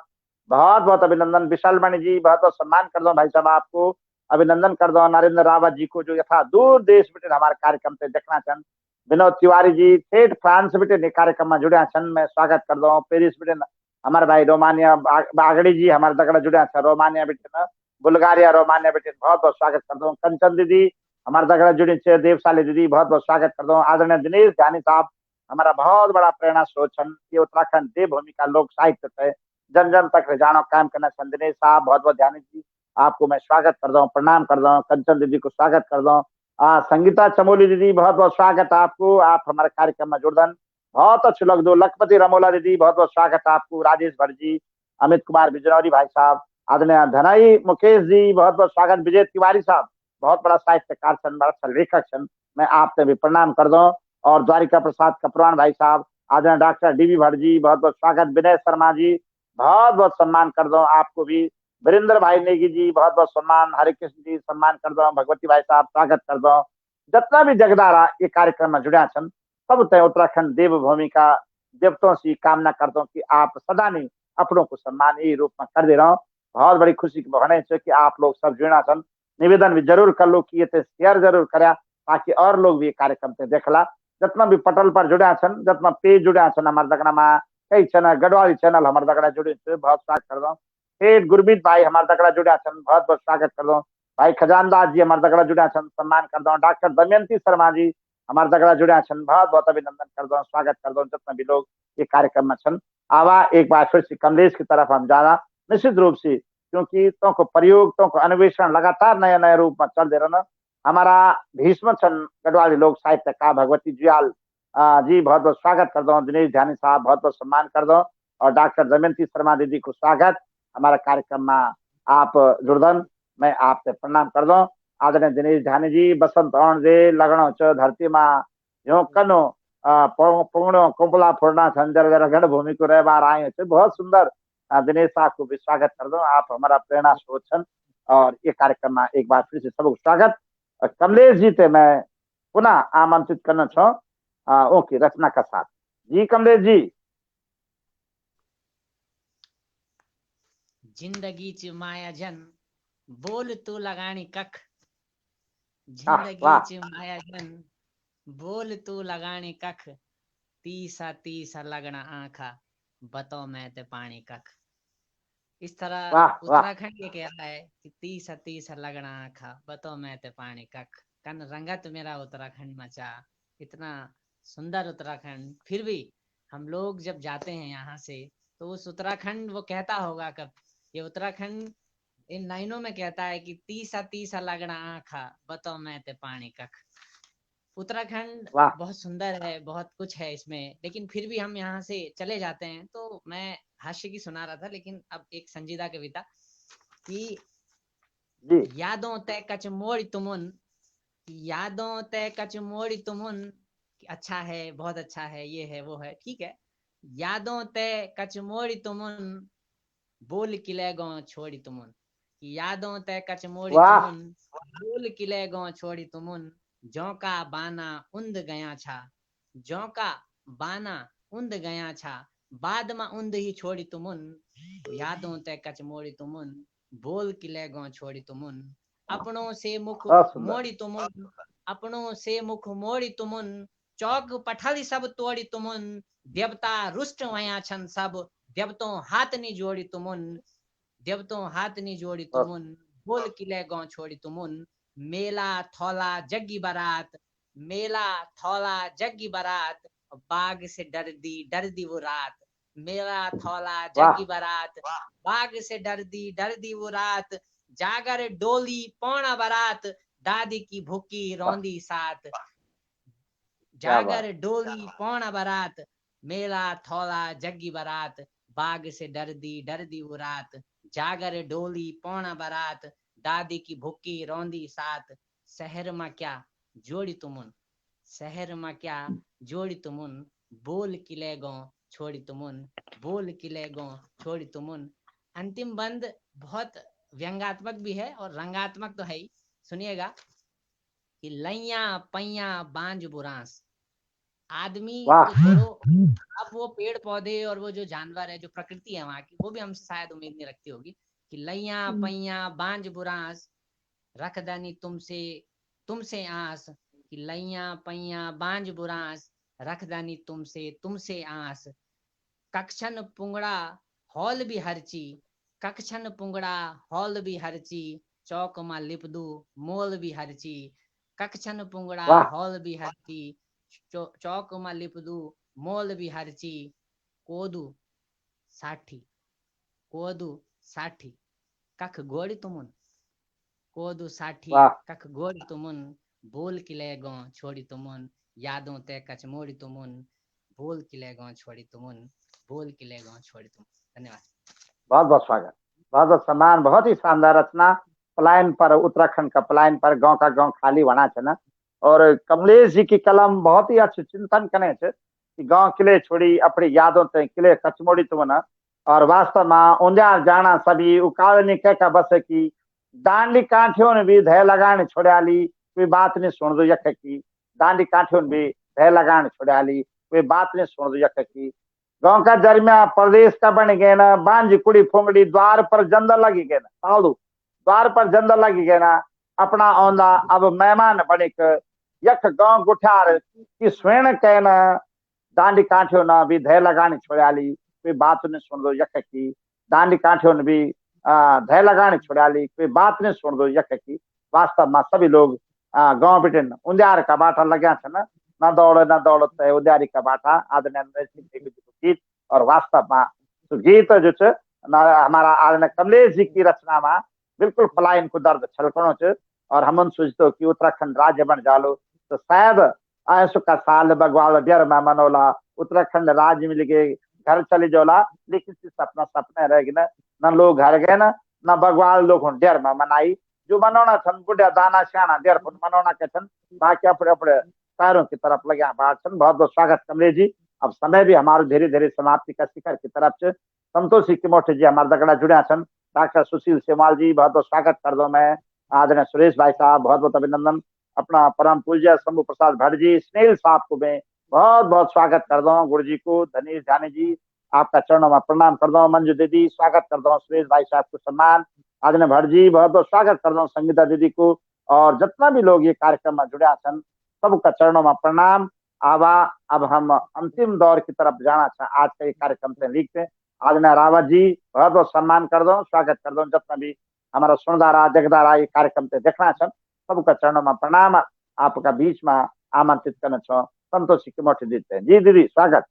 बहुत बहुत अभिनंदन। विशाल मणि जी बहुत बहुत सम्मान कर दो भाई साहब, आपको अभिनंदन कर दो। नरेंद्र रावत जी को जो यथा दूर देश में हमारे कार्यक्रम पे देखना चंद विनोद तिवारी जी ठेठ फ्रांस बिटिन कार्यक्रम में जुड़िया छन, मैं स्वागत कर दो। पेरिस बिटिन हमारे भाई रोमानिया बागड़ी जी हमारे दगड़ा जुड़िया छन, रोमानिया बिटिन बुल्गारिया रोमानिया बिटिन बहुत बहुत स्वागत कर दो। कंचन दीदी हमारे दगड़ा जुड़ी छे, देवशाली दीदी बहुत बहुत स्वागत कर दो। आदरणीय दिनेश जानी साहब हमारा बहुत बड़ा प्रेरणा स्रोत छन, ये उत्तराखंड देवभूमि का लोक साहित्य है, जन जन तक ले जानो काम करना छन। दिनेश साहब बहुत बहुत ध्यान जी, आपको मैं स्वागत कर दो, प्रणाम कर दो। कंचन दीदी को स्वागत कर दो। संगीता चमोली दीदी बहुत बहुत स्वागत आपको, आप हमारे कार्यक्रम में जुड़दन, बहुत अच्छे लग दो। लखपति रमोला दीदी बहुत बहुत स्वागत आपको। राजेश भट्ट जी, अमित कुमार बिजनौरी भाई साहब, आदरणीय धनाई मुकेश जी बहुत बहुत स्वागत। विजय तिवारी साहब बहुत बड़ा साहित्यकार छन, बड़ा अच्छा लेखक छन, मैं आपसे भी प्रणाम कर दो। और द्वारिका प्रसाद कपरान भाई साहब, आदरणीय डॉक्टर डीवी भट्ट जी बहुत बहुत स्वागत। विनय शर्मा जी बहुत बहुत सम्मान कर दो आपको भी। वीरेंद्र भाई नेगी जी बहुत बहुत सम्मान। हरे कृष्ण जी सम्मान कर दो। भगवती भाई साहब स्वागत कर दो। जितना भी जगदारा ये कार्यक्रम में जुड़ा छन, सब तय उत्तराखंड देवभूमि का देवतों से कामना कर दो कि आप सदा नहीं अपनों को सम्मान यही रूप में कर दे रहो। बहुत बड़ी खुशी की भावना है कि आप लोग सब जुड़ा छन। निवेदन भी जरूर कर लो कि ये शेयर जरूर करा, ताकि और लोग भी कार्यक्रम से देखला। जितना भी पटल पर जुड़ा छन, जितना पेज जुड़ा छन हमारे दगड़ा में, कई चैनल गढ़वाली चैनल हमारे दगड़ा जुड़े थे, बहुत स्वागत कर दो। फिर गुरमीत भाई हमारे दगड़ा जुड़ा छन, बहुत बहुत स्वागत कर दो। भाई खजानदास जी हमारे दगड़ा जुड़ा छन, सम्मान कर दो। डॉक्टर दमयंती शर्मा जी हमारे दगड़ा जुड़ा छन, बहुत बहुत अभिनंदन कर दो, स्वागत कर दो। जितना भी लोग ये कार्यक्रम में छन, आवा एक बार फिर से कमलेश की तरफ हम जाना निश्चित रूप से, क्योंकि तो को प्रयोग तो को अन्वेषण लगातार नए नए रूप में चल दे रहा। हमारा भीष्म छन गढ़वाली लोक साहित्य का भगवती जुयाल जी बहुत बहुत स्वागत कर दो। दिनेश ध्यानी साहब बहुत बहुत सम्मान कर दो। और डॉक्टर दमयंती शर्मा दीदी को स्वागत हमारा कार्यक्रम में आप जुड़दन, मैं आपसे प्रणाम कर दो। आदरणीय दिनेश ध्यानी जी बसंत औण दे लगणो च धरती में यो कनो पूर्ण कुंपला फोड़ना छंजर जरा गण भूमि को रह बार आए थे, बहुत सुंदर। दिनेश साहब को भी स्वागत कर दो, आप हमारा प्रेरणा स्रोत छन। और ये कार्यक्रम में एक बार फिर से सबको स्वागत। कमलेश जी थे मैं पुनः आमंत्रित करना छो ओके रचना का साथ जी। कमलेश जी जिंदगी च माया जन बोल तू लगानी कख, वाह जिंदगी वाह च माया जन बोल तू लगानी कख, तीसा तीसा लगना आंखा बतो मैं ते पानी कख। इस तरह वाह वाह उत्तराखंड ये कह रहा है कि तीसा तीसा लगना आंखा बतो मैं ते पानी कख, कन रंगत मेरा उत्तराखंड मचा। इतना सुंदर उत्तराखंड, फिर भी हम लोग जब जाते हैं यहाँ से तो उस उत्तराखंड वो कहता होगा कब, ये उत्तराखंड इन लाइनों में कहता है कि तीसा तीसा लगना आंखा बतो मैं ते पानी कख। उत्तराखंड वाह बहुत सुंदर है, बहुत कुछ है इसमें, लेकिन फिर भी हम यहाँ से चले जाते हैं। तो मैं हास्य की सुना रहा था, लेकिन अब एक संजीदा कविता कि जी यादों तय कच मोड़ तुमुन, यादों तय कच मोड़ी तुमुन, अच्छा है, बहुत अच्छा है, ये है वो है, ठीक है। यादों तय कच मोड़ी तुमुन, बोल किले गो छोड़ी तुमुन, यादों तय कच मोड़ी वाह तुमुन, बोल किले गो छोड़ी तुमुन, जौ का बाना उंद गया छा, जौ का बाना उंद गया छा, बाद में उंद ही छोड़ी तुमुन, यादों तय कच मोड़ी तुमुन, बोल किले गो छोड़ी तुमुन, अपनों से मुख बहुत सुंदर मोड़ी तुमुन, अपनों से मुख मोड़ी तुमुन, चौक पठल सब तोड़ी तुमुन, देवता रुष्ट वया छन सब, देवतों हाथ नी जोड़ी तुमुन, देवतों हाथ नी जोड़ी बहुत तुमुन, बोल किले गांव छोड़ी तुमुन, मेला थौला जग्गी बारात, मेला थौला जग्गी बारात, बाग से डर दी वो रात, मेला थौला वाह जग्गी बारात, बाग से डर दी वो रात, जागर डोली पौना बारात, दादी की भूखी वाह रौंदी साथ, क्या जागर बात डोली पौना बारात, मेला थौला जग्गी बारात, बाग से डर दी वो रात, जागर डोली पौना बारात, दादी की भूखी रौंदी साथ, शहर में क्या जोड़ी तुमुन, शहर में क्या जोड़ी तुमुन, बोल किले गो छोड़ी तुमुन, बोल किले गो छोड़ी तुमुन। अंतिम बंद बहुत व्यंगात्मक भी है और रंगात्मक तो है ही, सुनिएगा कि लैया पैया बांझ बुरांस, आदमी वाह तो छोड़ो, अब वो पेड़ पौधे और वो जो जानवर है, जो प्रकृति है वहां की, वो भी हमसे शायद उम्मीद नहीं रखती होगी कि लैया पैया बांझ बुरांस, रख दनी तुमसे तुमसे आस, कि लैया पैया बांझ बुरांस रखदानी तुमसे तुमसे आस। कक्षन पुंगड़ा हॉल भी हरची, कक्षन पुंगड़ा हॉल भी हरची, चौक मा लिपदू मोल भी हरची। कक्षन पुंगड़ा वाह हॉल भी हरची, चौक मा लिपदू मोल भी हरची। कोदू साठी, कोदू साठी कख गोड़ी तुमुन, कोदू साठी वाह कख गोड़ी तुमुन। बोल किले गो छोड़ी तुमुन, यादों ते कच मोड़ी तुमुन। बोल किले गो छोड़ी तुमुन, बोल किले गो छोड़ी तुमुन। धन्यवाद। बहुत बहुत स्वागत, बहुत बहुत सम्मान। बहुत ही शानदार रचना। पलायन पर, उत्तराखंड का पलायन पर, गांव का गांव खाली वना छे ना। और कमलेश जी की कलम बहुत ही अच्छे चिंतन कने छे कि गांव किले छोड़ी अपनी यादों ते किले कचमोड़ी तुम न। और वास्तव में उंजार जाना सभी उकावनी कह का बस की दांडी काठियों ने भी धै लगाने छोड़ाली, कोई बात नहीं सुन दो यख की। दांडी काठियों ने भी धै लगाने छोड़ाली, कोई बात नहीं सुन दो यख की। गांव का जरमिया प्रदेश का बन गए ना, बांझ कुड़ी फुंगड़ी द्वार पर जंदर लगी गए ना, तालू द्वार पर जंदर लगी गए ना। अपना औंदा अब मेहमान बनिक यख गांव गुठार की स्वयं कहना दांडी काठियों ना भी धै लगानी छोड़ाली, कोई बात नहीं सुन दो यख की। दांडी काठियों ने भी धै लगानी छोड़ाली, कोई बात नहीं सुन दो यख की। वास्तव में सभी लोग गांव बिटिन उंजार का बाटा लग्या छे ना, न दौड़ तय उद्यारी का बाटा आदरणीय नरेश सिंह देवी जी को गीत। और वास्तव में तो गीत जो छे हमारा आदरणीय कमलेश जी की रचना में बिल्कुल पलायन को दर्द छलकणो छे। और हम सोचते कि उत्तराखंड राज्य बन जालो तो शायद ऐसो का साल बगवाल बियर में मनोला, उत्तराखंड राज्य मिल गए घर चली जोला। लेकिन सपना सपने रह गए न लोग घर गए न बगवाल लोग डेर में मनाई। जो मनोना छन बुढ़िया दाना श्याना डेर फुट मनोना के छन, बाकी अपने अपने पैरों की तरफ लगे बात छन। बहुत बहुत स्वागत कमलेश जी। अब समय भी हमारे धीरे धीरे समाप्ति का शिखर की तरफ से। संतोष सिंह किमोठी जी हमारे दगड़ा जुड़े छन। डॉक्टर सुशील सेमाल जी बहुत बहुत स्वागत कर दो मैं। आदरणीय सुरेश भाई साहब बहुत बहुत अभिनंदन। अपना परम पूज्य शंभू प्रसाद भट्ट जी, स्नेहिल साहब को मैं बहुत बहुत स्वागत कर दो। गुरु जी को, धनीश जानी जी आपका चरणों में प्रणाम कर दो। मंजू दीदी स्वागत कर दो। सुरेश भाई साहब को सम्मान। आदरणीय भट्ट जी बहुत बहुत स्वागत कर दो। संगीता दीदी को और जितना भी लोग ये कार्यक्रम में जुड़े छन सबका चरणों में प्रणाम। आवा अब हम अंतिम दौर की तरफ जाना चाह आज का ये कार्यक्रम से लिखते। आदरणीय रावत जी बहुत बहुत सम्मान कर दो, स्वागत कर दो। जितना भी हमारा सुनदारा जगदारा ये कार्यक्रम से देखना छन सबका चरणों में प्रणाम। आपका बीच में आमंत्रित करना छो संतोष किमोठी देते हैं जी। दीदी स्वागत।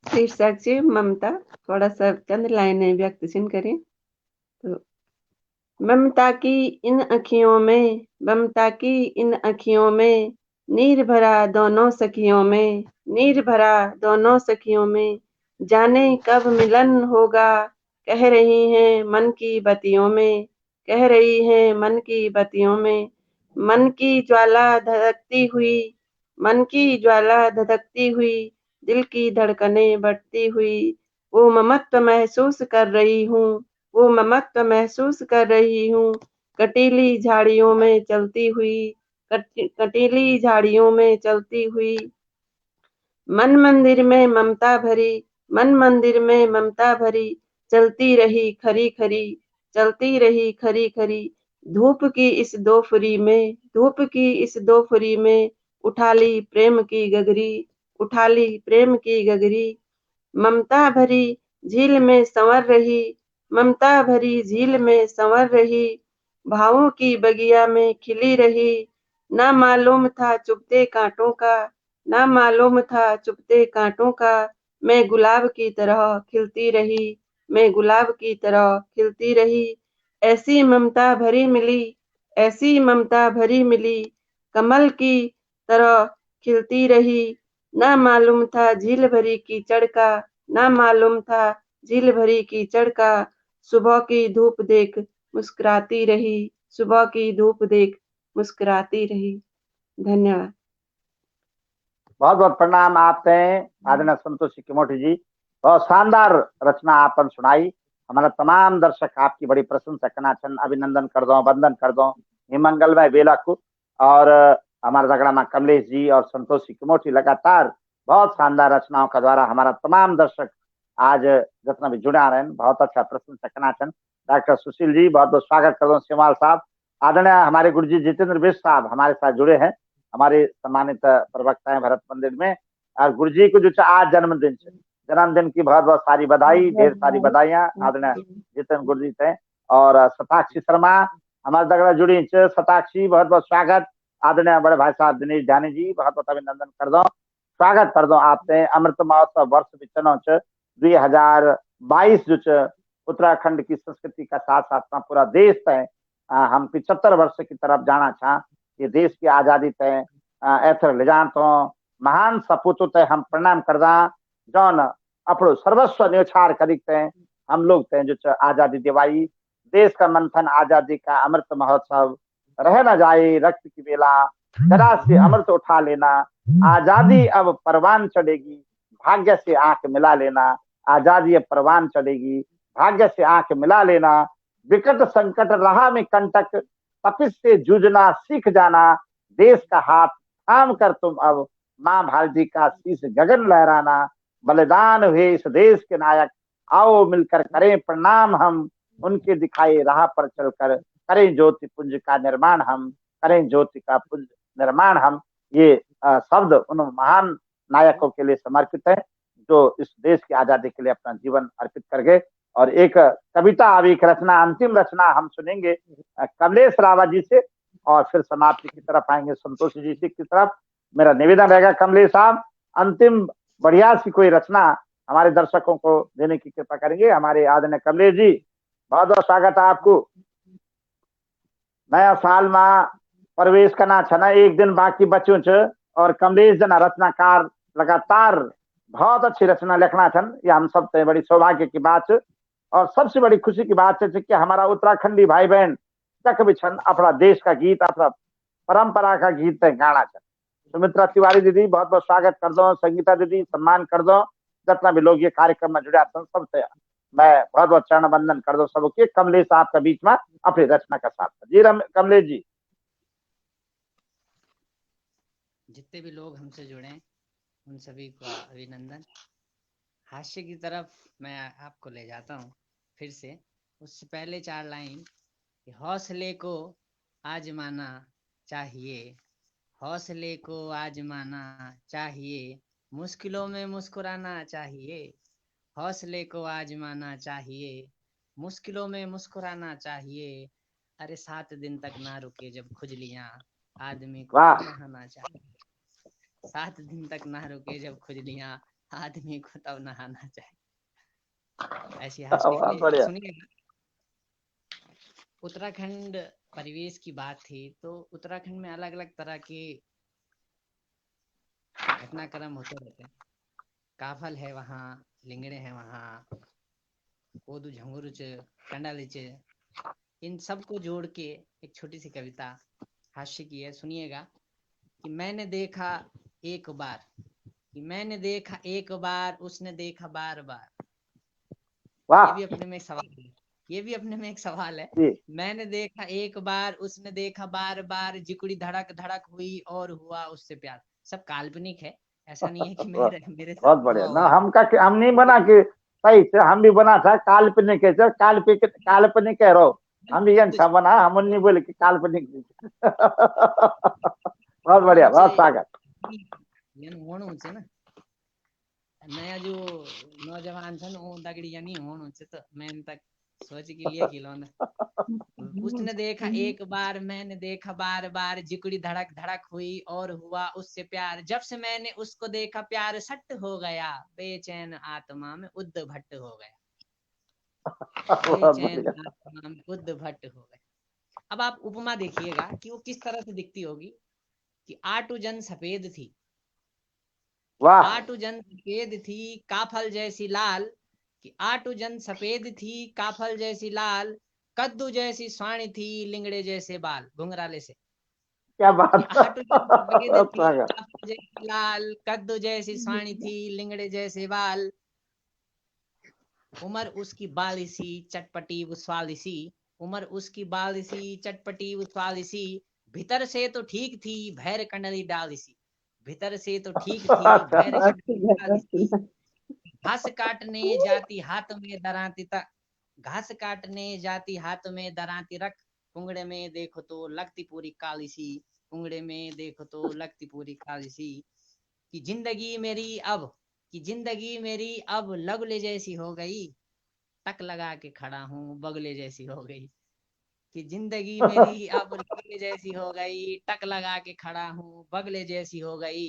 शीर्षक जी ममता, थोड़ा सा चंद लाइनें व्यक्त करें तो ममता की इन अखियों में, ममता की इन अखियों में, नीर भरा दोनों सखियों में, नीर भरा दोनों सखियों में, जाने कब मिलन होगा, कह रही हैं मन की बतियों में, कह रही हैं मन की बतियों में। मन की ज्वाला धधकती हुई, मन की ज्वाला धधकती हुई, दिल की धड़कनें बढ़ती हुई, वो ममत्व महसूस कर रही हूँ, वो ममत्व महसूस कर रही हूँ। कटीली झाड़ियों में चलती हुई, कटीली झाड़ियों में चलती हुई। मन मंदिर में ममता भरी, मन मंदिर में ममता भरी, चलती रही खरी खरी, चलती रही खरी खरी। धूप की इस दोपहरी में, धूप की इस दोपहरी में, उठा ली प्रेम की गगरी, उठा ली प्रेम की गगरी। ममता भरी झील में संवर रही, ममता भरी झील में संवर रही, भावों की बगिया में खिली रही। ना मालूम था चुभते कांटों का, ना मालूम था चुभते कांटों का, मैं गुलाब की तरह खिलती रही, मैं गुलाब की तरह खिलती रही। ऐसी ममता भरी मिली, ऐसी ममता भरी मिली, कमल की तरह खिलती रही। ना मालूम था झील भरी कीचड़ का, ना मालूम था झील भरी कीचड़ का। सुबह की धूप देख मुस्कुराती रही, सुबह की धूप देख मुस्कुराती रही। धन्यवाद। बहुत बहुत प्रणाम आपते आदरणीय संतोष किमोठी जी। बहुत शानदार रचना आपन सुनाई। हमारा तमाम दर्शक आपकी बड़ी प्रशंसा करना छन, अभिनंदन कर दो, वंदन कर दो ये मंगलमय बेला को। और हमारे दगड़ा में कमलेश जी और संतोष किमोठी लगातार बहुत शानदार रचनाओं का द्वारा हमारा तमाम दर्शक आज जितना भी जुड़ा रहे बहुत अच्छा प्रशंसा करना छन। डॉक्टर सुशील जी बहुत बहुत स्वागत कर दो। सेमाल साहब आदरणीय हमारे गुरुजी जितेंद्र बिष्ट साहब हमारे साथ जुड़े हैं, हमारे सम्मानित प्रवक्ता हैं भरत मंदिर में। और गुरुजी को जो आज जन्मदिन की बहुत बहुत सारी बधाई, ढेर सारी बधाइयां आदरणीय जितेंद्र गुरुजी थे। और शताक्षी शर्मा हमारे दगड़ा जुड़ी शताक्षी, बहुत बहुत स्वागत। आदरणीय बड़े भाई साहब दिनेश ध्यानी जी, बहुत बहुत अभिनंदन कर दो, स्वागत कर दो आपने। अमृत महोत्सव वर्ष विचनो 2022 जो उत्तराखंड की संस्कृति का साथ साथ पूरा देश तय हम 75 वर्ष की तरफ जाना छा। ये देश की आजादी तय एथर ले जान तो महान सपूतों तय हम प्रणाम करदा, जौन अपनो सर्वस्व न्योछावर करीते हम लोग तय जो आजादी दिवाई, देश का मंथन आजादी का अमृत महोत्सव रह न जाए रक्त की बेला, जरा से अमृत उठा लेना, आजादी अब परवान चढ़ेगी, भाग्य से आंख मिला लेना, आजादी अब परवान चढ़ेगी, भाग्य से आंख मिला लेना, विकट संकट राह में कंटक, तपिश से जूझना सीख जाना, देश का हाथ थाम कर तुम अब मां भारती का शीश गगन लहराना, बलिदान हुए इस देश के नायक, आओ मिलकर करें प्रणाम हम, उनके दिखाए राह पर चलकर करें ज्योति पुंज का निर्माण हम, करें ज्योति का पुंज निर्माण हम। ये शब्द उन महान नायकों के लिए समर्पित है जो इस देश की आजादी के लिए अपना जीवन अर्पित कर गए। और एक कविता, अब एक रचना, अंतिम रचना हम सुनेंगे कमलेश रावत जी से, और फिर समाप्ति की तरफ आएंगे संतोष जी की तरफ। मेरा निवेदन रहेगा कमलेश साहब, अंतिम बढ़िया सी कोई रचना हमारे दर्शकों को देने की कृपा करेंगे। हमारे आदरणीय कमलेश जी, बहुत बहुत स्वागत है आपको। नया साल में प्रवेश करना छना, एक दिन बाकी बच्चों च, और कमलेश जना रचनाकार लगातार बहुत अच्छी रचना लिखना छन, ये हम सब बड़ी सौभाग्य की बात है। और सबसे बड़ी खुशी की बात है कि हमारा उत्तराखंडी भाई बहन तक भी छन अपना देश का गीत, अपना परंपरा का गीत गाना छन। सुमित्रा तिवारी दीदी, बहुत बहुत स्वागत कर दो, संगीता दीदी सम्मान कर दो, जितना भी लोग ये कार्यक्रम में जुड़ा सबसे मैं बहुत बहुत चरण वंदन कर दो सबके। कमलेश साहब का बीच में अपनी रचना का साथ जी कमलेश जी। जितने भी लोग हमसे जुड़े उन सभी को अभिनंदन। हास्य की तरफ मैं आपको ले जाता हूँ फिर से। उससे पहले 4 लाइन, हौसले को आजमाना चाहिए, हौसले को आजमाना चाहिए, मुश्किलों में मुस्कुराना चाहिए, हौसले को आजमाना चाहिए, मुश्किलों में मुस्कुराना चाहिए। अरे 7 दिन तक ना रुके जब खुजलियां, आदमी को नहाना चाहिए। 7 दिन तक ना रुके जब खुजलियां, आदमी को तब नहाना चाहिए। ऐसी सुनिए, उत्तराखंड परिवेश की बात थी तो उत्तराखंड में अलग अलग तरह के घटनाक्रम होते रहते हैं। काफल है वहाँ, लिंगड़े हैं वहाँ, कोदू झंगुरुच, कंडालिच, इन सबको जोड़ के एक छोटी सी कविता हास्य की है, सुनिएगा। कि मैंने देखा एक बार, कि मैंने देखा एक बार, उसने देखा बार बार। ये भी अपने में एक सवाल है, ये भी अपने में एक सवाल है। मैंने देखा एक बार, उसने देखा बार बार, जिकुड़ी धड़क धड़क हुई और हुआ उससे प्यार। सब काल्पनिक है, ऐसा नहीं है कि मेरे बहुत बढ़िया ना, हम नहीं बना कि सही से, हम भी बना था काल्पनिक है, काल्पनिक कह रहो, हम भी अच्छा बना, हम नहीं बोले कि काल्पनिक। बहुत बढ़िया, बहुत स्वागत। ना नया जो नौजवान छन वो दगड़िया नहीं होना तो मैं तक सोच के लिए खिलौना। उसने देखा एक बार, मैंने देखा बार बार, जिकुड़ी धड़क धड़क हुई और हुआ उससे प्यार। जब से मैंने उसको देखा प्यार सट हो गया, बेचैन आत्मा में उद्द भट्ट हो गया, बेचैन आत्मा में उद्द भट्ट हो गया। अब आप उपमा देखिएगा कि वो किस तरह से दिखती होगी। कि आटू जन सफेद थी, आटू जन सफेद थी, काफल जैसी लाल। कि आटू जन सफेद थी, काफल जैसी लाल, कद्दू जैसी स्वाणी थी, लिंगड़े जैसे बाल। घुंघराले से क्या बात। आटू जन सफेद थी, काफल जैसी लाल, कद्दू जैसी स्वाणी थी, लिंगड़े जैसे बाल। उमर उसकी बालिसी, चटपटी उछालिसी, उमर उसकी बालिसी, चटपटी उछालिसी, भीतर से तो ठीक थी, भैर कंडली डालिसी। भीतर से तो ठीक थी, भैर कंडली डालिसी। घास काटने जाती हाथ में दराती तक, घास काटने जाती हाथ में दराती रख, पुंगड़े में देखो तो लगती पूरी काली सी, पुंगड़े में देखो तो लगती पूरी काली सी, कि जिंदगी मेरी अब, कि जिंदगी मेरी अब लगले जैसी हो गई, टक लगा के खड़ा हूँ बगले जैसी हो गई, कि जिंदगी मेरी अब लगले जैसी हो गई, टक लगा के खड़ा हूँ बगले जैसी हो गई,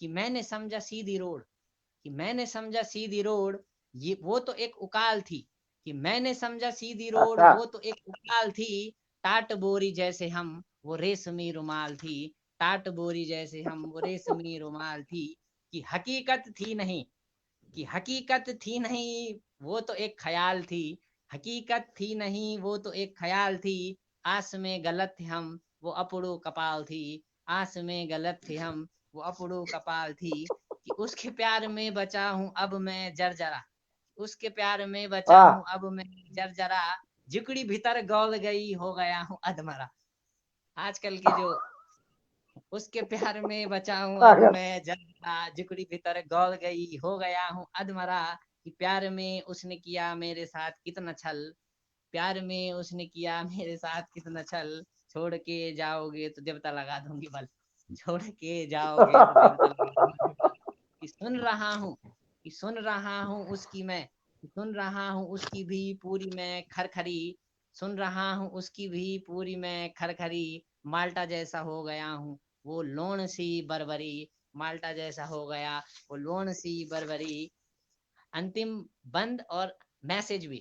कि मैंने समझा सीधी रोड, कि मैंने समझा सीधी रोड, ये वो तो एक उकाल थी, कि मैंने समझा सीधी रोड अच्छा। वो तो एक उकाल थी, टाट बोरी जैसे हम वो रेशमी रुमाल थी, टाट बोरी जैसे हम वो रेशमी रुमाल थी, कि हकीकत थी नहीं, कि हकीकत थी नहीं वो तो एक ख्याल थी, हकीकत थी नहीं वो तो एक ख्याल थी, आस में गलत थे हम वो अपड़ो कपाल थी, आस में गलत थे हम वो अपड़ो कपाल थी, कि उसके प्यार में बचा हूं अब मैं जर्जरा, उसके प्यार में बचा वाह। हूं अब मैं जर्जरा, जिकड़ी भीतर गौल गई हो गया हूं अधमरा। आजकल के जो उसके प्यार में बचा हूं अब अगर मैं जर्जरा, जिकड़ी भीतर गौल गई हो गया हूं अधमरा, कि प्यार में उसने किया मेरे साथ कितना छल, प्यार में उसने किया मेरे साथ कितना छल, छोड़ के जाओगे तो देवता लगा दूंगी बल, छोड़ के जाओगे तो देवता लगा दूंगी बल, कि सुन रहा हूँ, कि सुन रहा हूँ उसकी मैं, कि सुन रहा हूँ उसकी भी पूरी मैं खरखरी, सुन रहा हूँ उसकी भी पूरी मैं खरखरी, माल्टा जैसा हो गया हूँ वो लोण सी बरबरी, माल्टा जैसा हो गया वो लोण सी बरबरी। अंतिम बंद और मैसेज भी,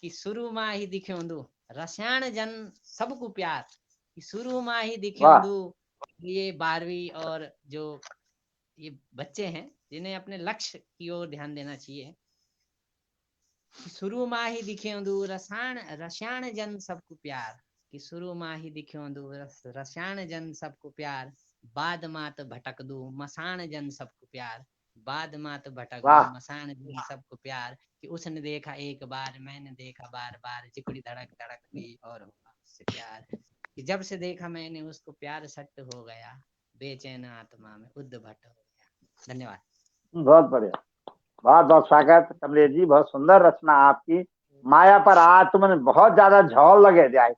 कि शुरू मां ही दिख्योंदू रसायन जन सबको प्यार, कि शुरू मां ही वाह। दिख्योंदू, ये 12वीं और जो ये बच्चे हैं जिन्हें अपने लक्ष्य की ओर ध्यान देना चाहिए, कि शुरू मां ही दिख्योंदू रसायन जन सबको प्यार, कि शुरू मां ही दिख्योंदू रसायन जन सबको प्यार, बाद मात भटक दू मसान जन सबको प्यार, बाद मात भटक दू वाह। मसान जन सबको प्यार, कि उसने देखा एक बार मैंने देखा बार बार, जिकड़ी धड़क धड़क गई और हुआ उससे प्यार, कि जब से देखा मैंने उसको प्यार सट्ट हो गया, बेचैन आत्मा में उद्ध भट्ट हो गया। धन्यवाद। बहुत बढ़िया। बहुत बहुत स्वागत कमलेश जी, बहुत सुंदर रचना आपकी। माया पर आज तुमने बहुत ज्यादा झोल लगे जाए,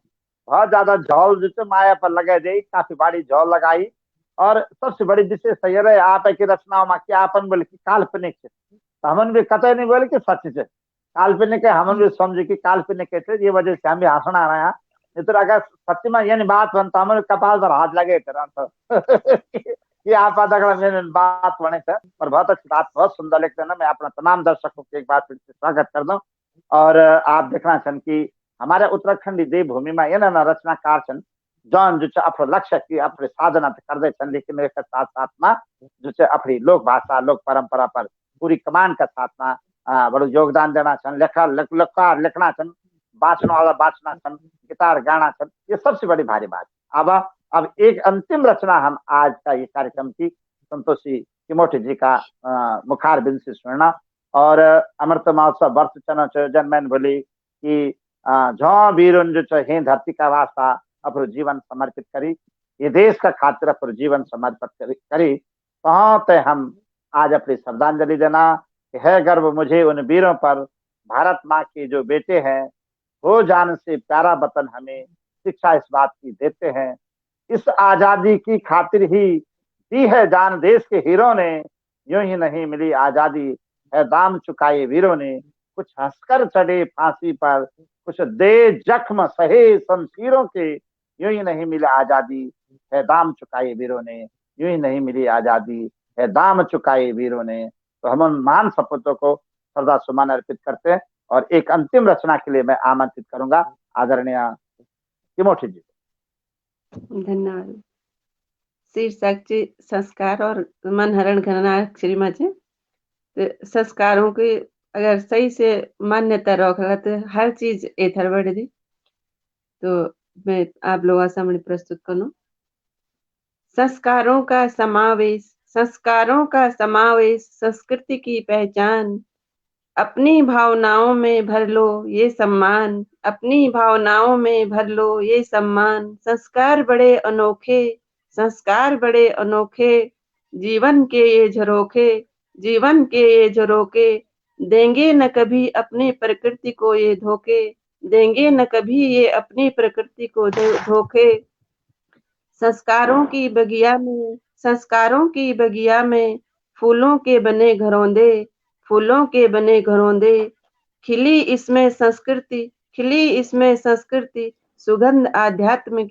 बहुत ज्यादा झोल जो माया पर लगे जाए, काफी बड़ी झोल लगाई। और सबसे बड़ी विशेष ये रहे आप की रचनाओं में कि आपन बोले कि काल्पनिक है, तो हमन भी कतई नहीं बोले कि सच है, काल्पनिक है हमन भी समझे कि काल्पनिक है, ये वजह से हम भी हंसना रहे हैं। नहीं तो अगर सच में यानी बात बनता हमारे कपाल पर हाथ लगे तरह तो ये आप अगला मेरे बात बने थे। और बहुत अच्छी बात, बहुत सुंदर लिखते ना। मैं अपना तमाम दर्शकों के एक बार फिर से स्वागत कर दूं। और आप देखना छन कि हमारे उत्तराखंडी देवभूमि में ये ना रचनाकार छन जौन जो अपने लक्ष्य की अपने साधना तो कर दे छन, लेकिन एक साथ साथ में जो अपनी लोक भाषा लोक परंपरा पर पूरी कमान का साथ में बड़ो योगदान देना छन, लिखना छन, बाचना वाला बाचना छन, गिटार गाना छन, ये सबसे बड़ी भारी बात। अब एक अंतिम रचना हम आज का ये कार्यक्रम की संतोषी तिमोठी जी का मुखार बिंद से सुनना। और अमृत महोत्सव वर्ष जन मैंने बोली कि झौ वीरुन जो हे धरती का वास्ता अपनो जीवन समर्पित करी, ये देश का खातिर अपनो जीवन समर्पित करी, तो हम आज अपनी श्रद्धांजलि देना कि है गर्व मुझे उन वीरों पर, भारत माँ के जो बेटे हैं, हो जान से प्यारा वतन हमें शिक्षा इस बात की देते हैं, इस आजादी की खातिर ही दी है जान देश के हीरों ने, यूं ही नहीं मिली आजादी है दाम चुकाए वीरों ने, कुछ हंसकर चढ़े फांसी पर, कुछ दे जख्म सहे शमशीरों के, यूं ही नहीं मिली आजादी है दाम चुकाए वीरों ने, यूं ही नहीं मिली आजादी है दाम चुकाए वीरों ने। तो हम उन महान सपूतों को श्रद्धा सुमन अर्पित करते हैं। और एक अंतिम रचना के लिए मैं आमंत्रित करूंगा आदरणीय तिमोठी जी। धन्यवाद। शीर्षक ची संस्कार और मनहरण गणनाक्षरी में छे, तो संस्कारों की अगर सही से मान्यता रखा तो हर चीज एथर बढ़ दी। तो मैं आप लोगों के सामने प्रस्तुत करूं। संस्कारों का समावेश, संस्कारों का समावेश संस्कृति की पहचान, अपनी भावनाओं में भर लो ये सम्मान, अपनी भावनाओं में भर लो ये सम्मान, संस्कार बड़े अनोखे, संस्कार बड़े अनोखे, जीवन के ये झरोखे, जीवन के ये झरोखे, देंगे न कभी अपनी प्रकृति को ये धोखे, देंगे न कभी ये अपनी प्रकृति को धोखे। संस्कारों की बगिया में फूलों के बने घरौंदे, खिली इसमें संस्कृति, सुगंध आध्यात्म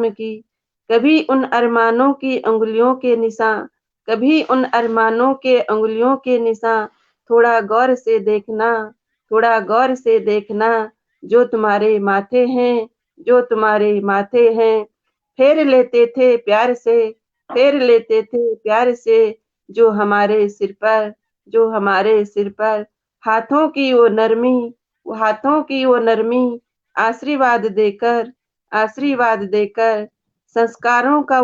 की। कभी उन अरमानों की अंगुलियों के निशान थोड़ा गौर से देखना, जो तुम्हारे माथे हैं, फेर लेते थे प्यार से, जो हमारे सिर पर, हाथों की वो नरमी, आशीर्वाद देकर, संस्कारों का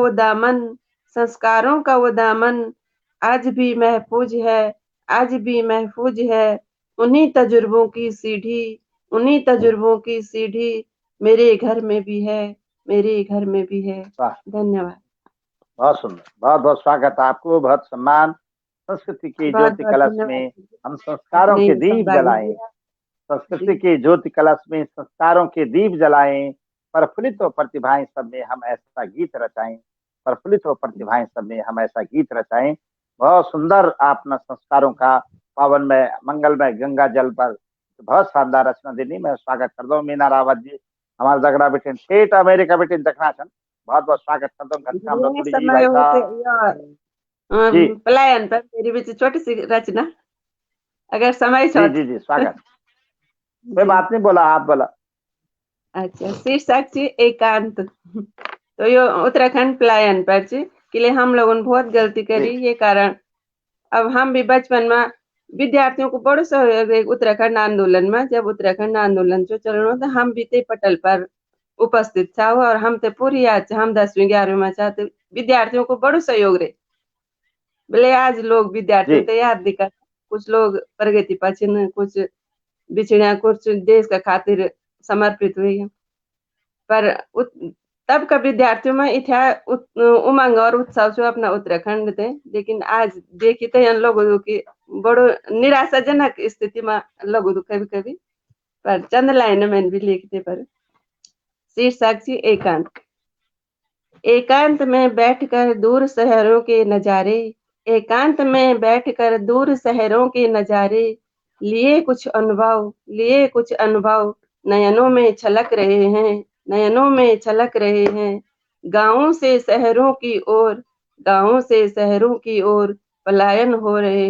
वो दामन, आज भी महफूज है, उन्हीं तजुर्बों की सीढ़ी मेरे घर में भी है। वाह, धन्यवाद। बहुत सुंदर, बहुत बहुत स्वागत है आपको, बहुत सम्मान। संस्कृति की बहुत ज्योति बहुत कलश धन्यवाद। में हम संस्कारों नहीं के दीप सहभागी जलाएं, संस्कृति की ज्योति कलश में संस्कारों के दीप जलाएं, प्रफुल्लित हो प्रतिभाएं सब में हम ऐसा गीत रचाएं, बहुत सुंदर आपने संस्कारों का पावन में मंगलमय गंगा जल पर बहुत शानदार रचना देनी। मैं स्वागत कर दो मीना रावत जी, हमारे दगड़ा बेटे ठेठ अमेरिका बेटे दखना छन, बहुत बहुत स्वागत कर दो घनश्याम ये रतुड़ी जी समय भाई होते साहब जी। पलायन पर मेरी भी छोटी सी रचना, अगर समय जी छो जी जी स्वागत, कोई जी। बात नहीं, बोला आप बोला। अच्छा, शीर्षक छी एकांत। तो यो उत्तराखंड पलायन पर छी, के लिए हम लोगों ने बहुत गलती करी, ये कारण अब हम भी बचपन में विद्यार्थियों को बड़ो सहयोग रहे उत्तराखंड आंदोलन में। जब उत्तराखंड आंदोलन जो चलनो तो हम भी ते पटल पर उपस्थित था, और हम ते पूरी याद छे, हम 10वीं 11वीं में था, तो विद्यार्थियों को बड़ो सहयोग रहे। भले आज लोग विद्यार्थियों जी ते याद दिखा, कुछ लोग प्रगति पछिन, कुछ बिछड़िया, कुछ देश का खातिर समर्पित हुई है। पर तब का विद्यार्थियों में उमंग और उत्साह जो अपना उत्तराखंड थे, लेकिन आज देखी थे इन लोगों की बड़ो निराशाजनक स्थिति में लोगों को कभी कभी, पर चंद लाइन में भी लिखते पर शीर्षक छी एकांत में बैठकर दूर शहरों के नजारे, लिए कुछ अनुभव नयनों में छलक रहे हैं, गांवों से शहरों की ओर पलायन हो रहे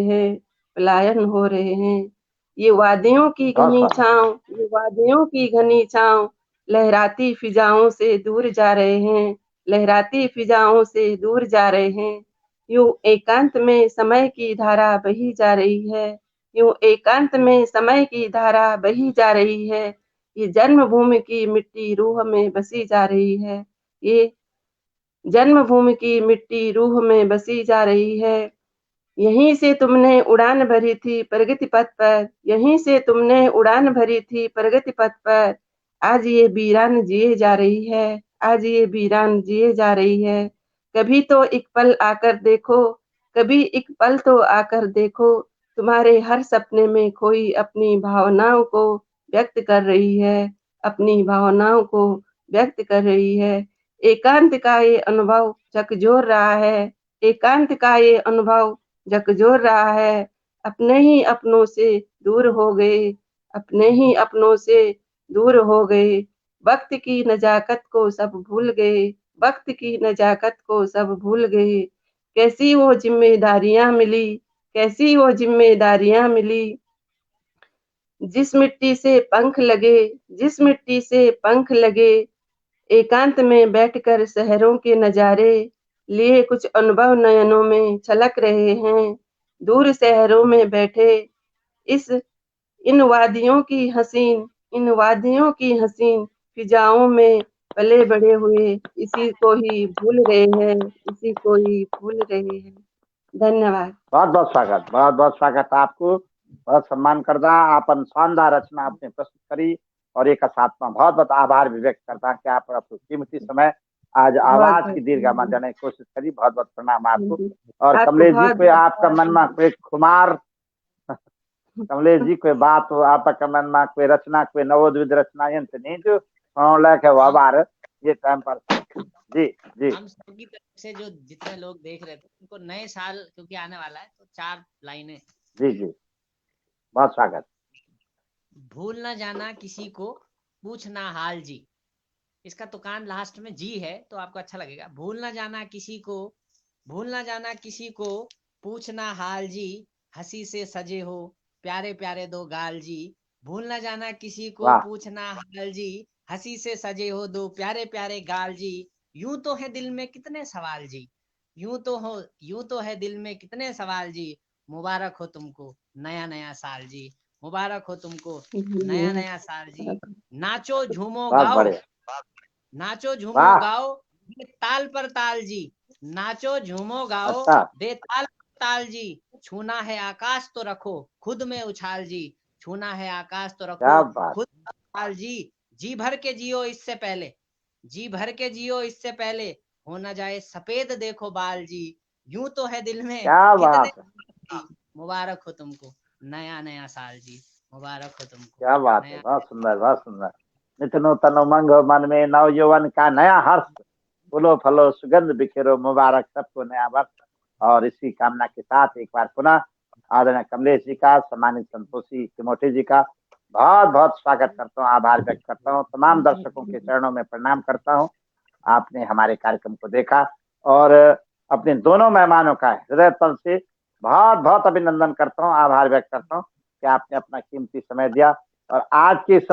हैं। ये वादियों की बहुत घनी छांव लहराती फिजाओं से दूर जा रहे हैं। यूं एकांत में समय की धारा बही जा रही है, ये जन्मभूमि की मिट्टी रूह में बसी जा रही है, यहीं से तुमने उड़ान भरी थी प्रगति पथ पर, आज ये वीरान जिए जा रही है। कभी एक पल तो आकर देखो, तुम्हारे हर सपने में कोई अपनी भावनाओं को व्यक्त कर रही है। एकांत का ये अनुभव झकझोर रहा है, अपने ही अपनों से दूर हो गए, वक्त की नजाकत को सब भूल गए। कैसी वो जिम्मेदारियां मिली, जिस मिट्टी से पंख लगे, एकांत में बैठकर शहरों के नजारे, लिए कुछ अनुभव नयनों में छलक रहे हैं। दूर शहरों में बैठे इन वादियों की हसीन फिजाओं में पले बड़े हुए, इसी को ही भूल रहे हैं। धन्यवाद। बहुत बहुत स्वागत आपको, बहुत सम्मान करता। आपन शानदार रचना आपने प्रस्तुत करी और एक साथ में बहुत बहुत आभार भी व्यक्त करता कि आप कीमती समय आज आवाज की दीर्घा में देने की कोशिश करी। बहुत बहुत प्रणाम आपको। और कमलेश जी पे आपका मन में कोई खुमार कमलेश जी कोई बात हो आपका मन में, कोई रचना, कोई नवोद्विद रचना यंत नहीं जो लायक है वो बार ये टाइम पर। जी जी हम सबकी तरफ से जो जितने लोग देख रहे थे उनको नए साल क्योंकि आने वाला है तो 4 लाइनें। जी जी बहुत स्वागत। भूल ना जाना किसी को पूछना हाल जी। इसका तुकान लास्ट में जी है तो आपको अच्छा लगेगा। भूल ना जाना किसी को, भूल ना जाना किसी को पूछना हाल जी, हंसी से सजे हो प्यारे प्यारे दो गाल जी। भूल ना जाना किसी को वाह पूछना हाल जी, हंसी से सजे हो दो प्यारे प्यारे गाल जी। यूं तो है दिल में कितने सवाल जी, यूं तो है दिल में कितने सवाल जी। मुबारक हो तुमको नया नया साल जी, मुबारक हो तुमको नया नया साल जी। नाचो झूमो बहुत गाओ, बढ़िया। नाचो झूमो वाह गाओ दे ताल पर ताल जी। नाचो झूमो गाओ अच्छा दे ताल पर ताल जी। छूना है आकाश तो रखो खुद में उछाल जी, छूना है आकाश तो रखो क्या बात। खुद में उछाल जी। जी भर के जियो इससे पहले, जी भर के जियो इससे पहले, हो न जाए सफेद देखो बाल जी। यूं तो है दिल में क्या कितने बात है। जी, मुबारक हो तुमको नया नया साल जी, मुबारक हो तुमको क्या बात है। नया। बहुत सुंदर बहुत सुंदर। नित नूतन उमंग हो मन में, नव यौवन का नया हर्ष, फूलो फलो सुगंध बिखेरो, मुबारक सबको नया वर्ष। और इसी कामना के साथ एक बार पुनः आदरणीय कमलेश जी का, सम्मानित संतोषी तिमोठी जी का बहुत बहुत स्वागत करता हूँ, आभार व्यक्त करता हूँ, तमाम दर्शकों के चरणों में प्रणाम करता हूँ। आपने हमारे कार्यक्रम को देखा और अपने दोनों मेहमानों का हृदय तल से बहुत बहुत अभिनंदन करता हूँ, आभार व्यक्त करता हूँ कि आपने अपना कीमती समय दिया और आज के इस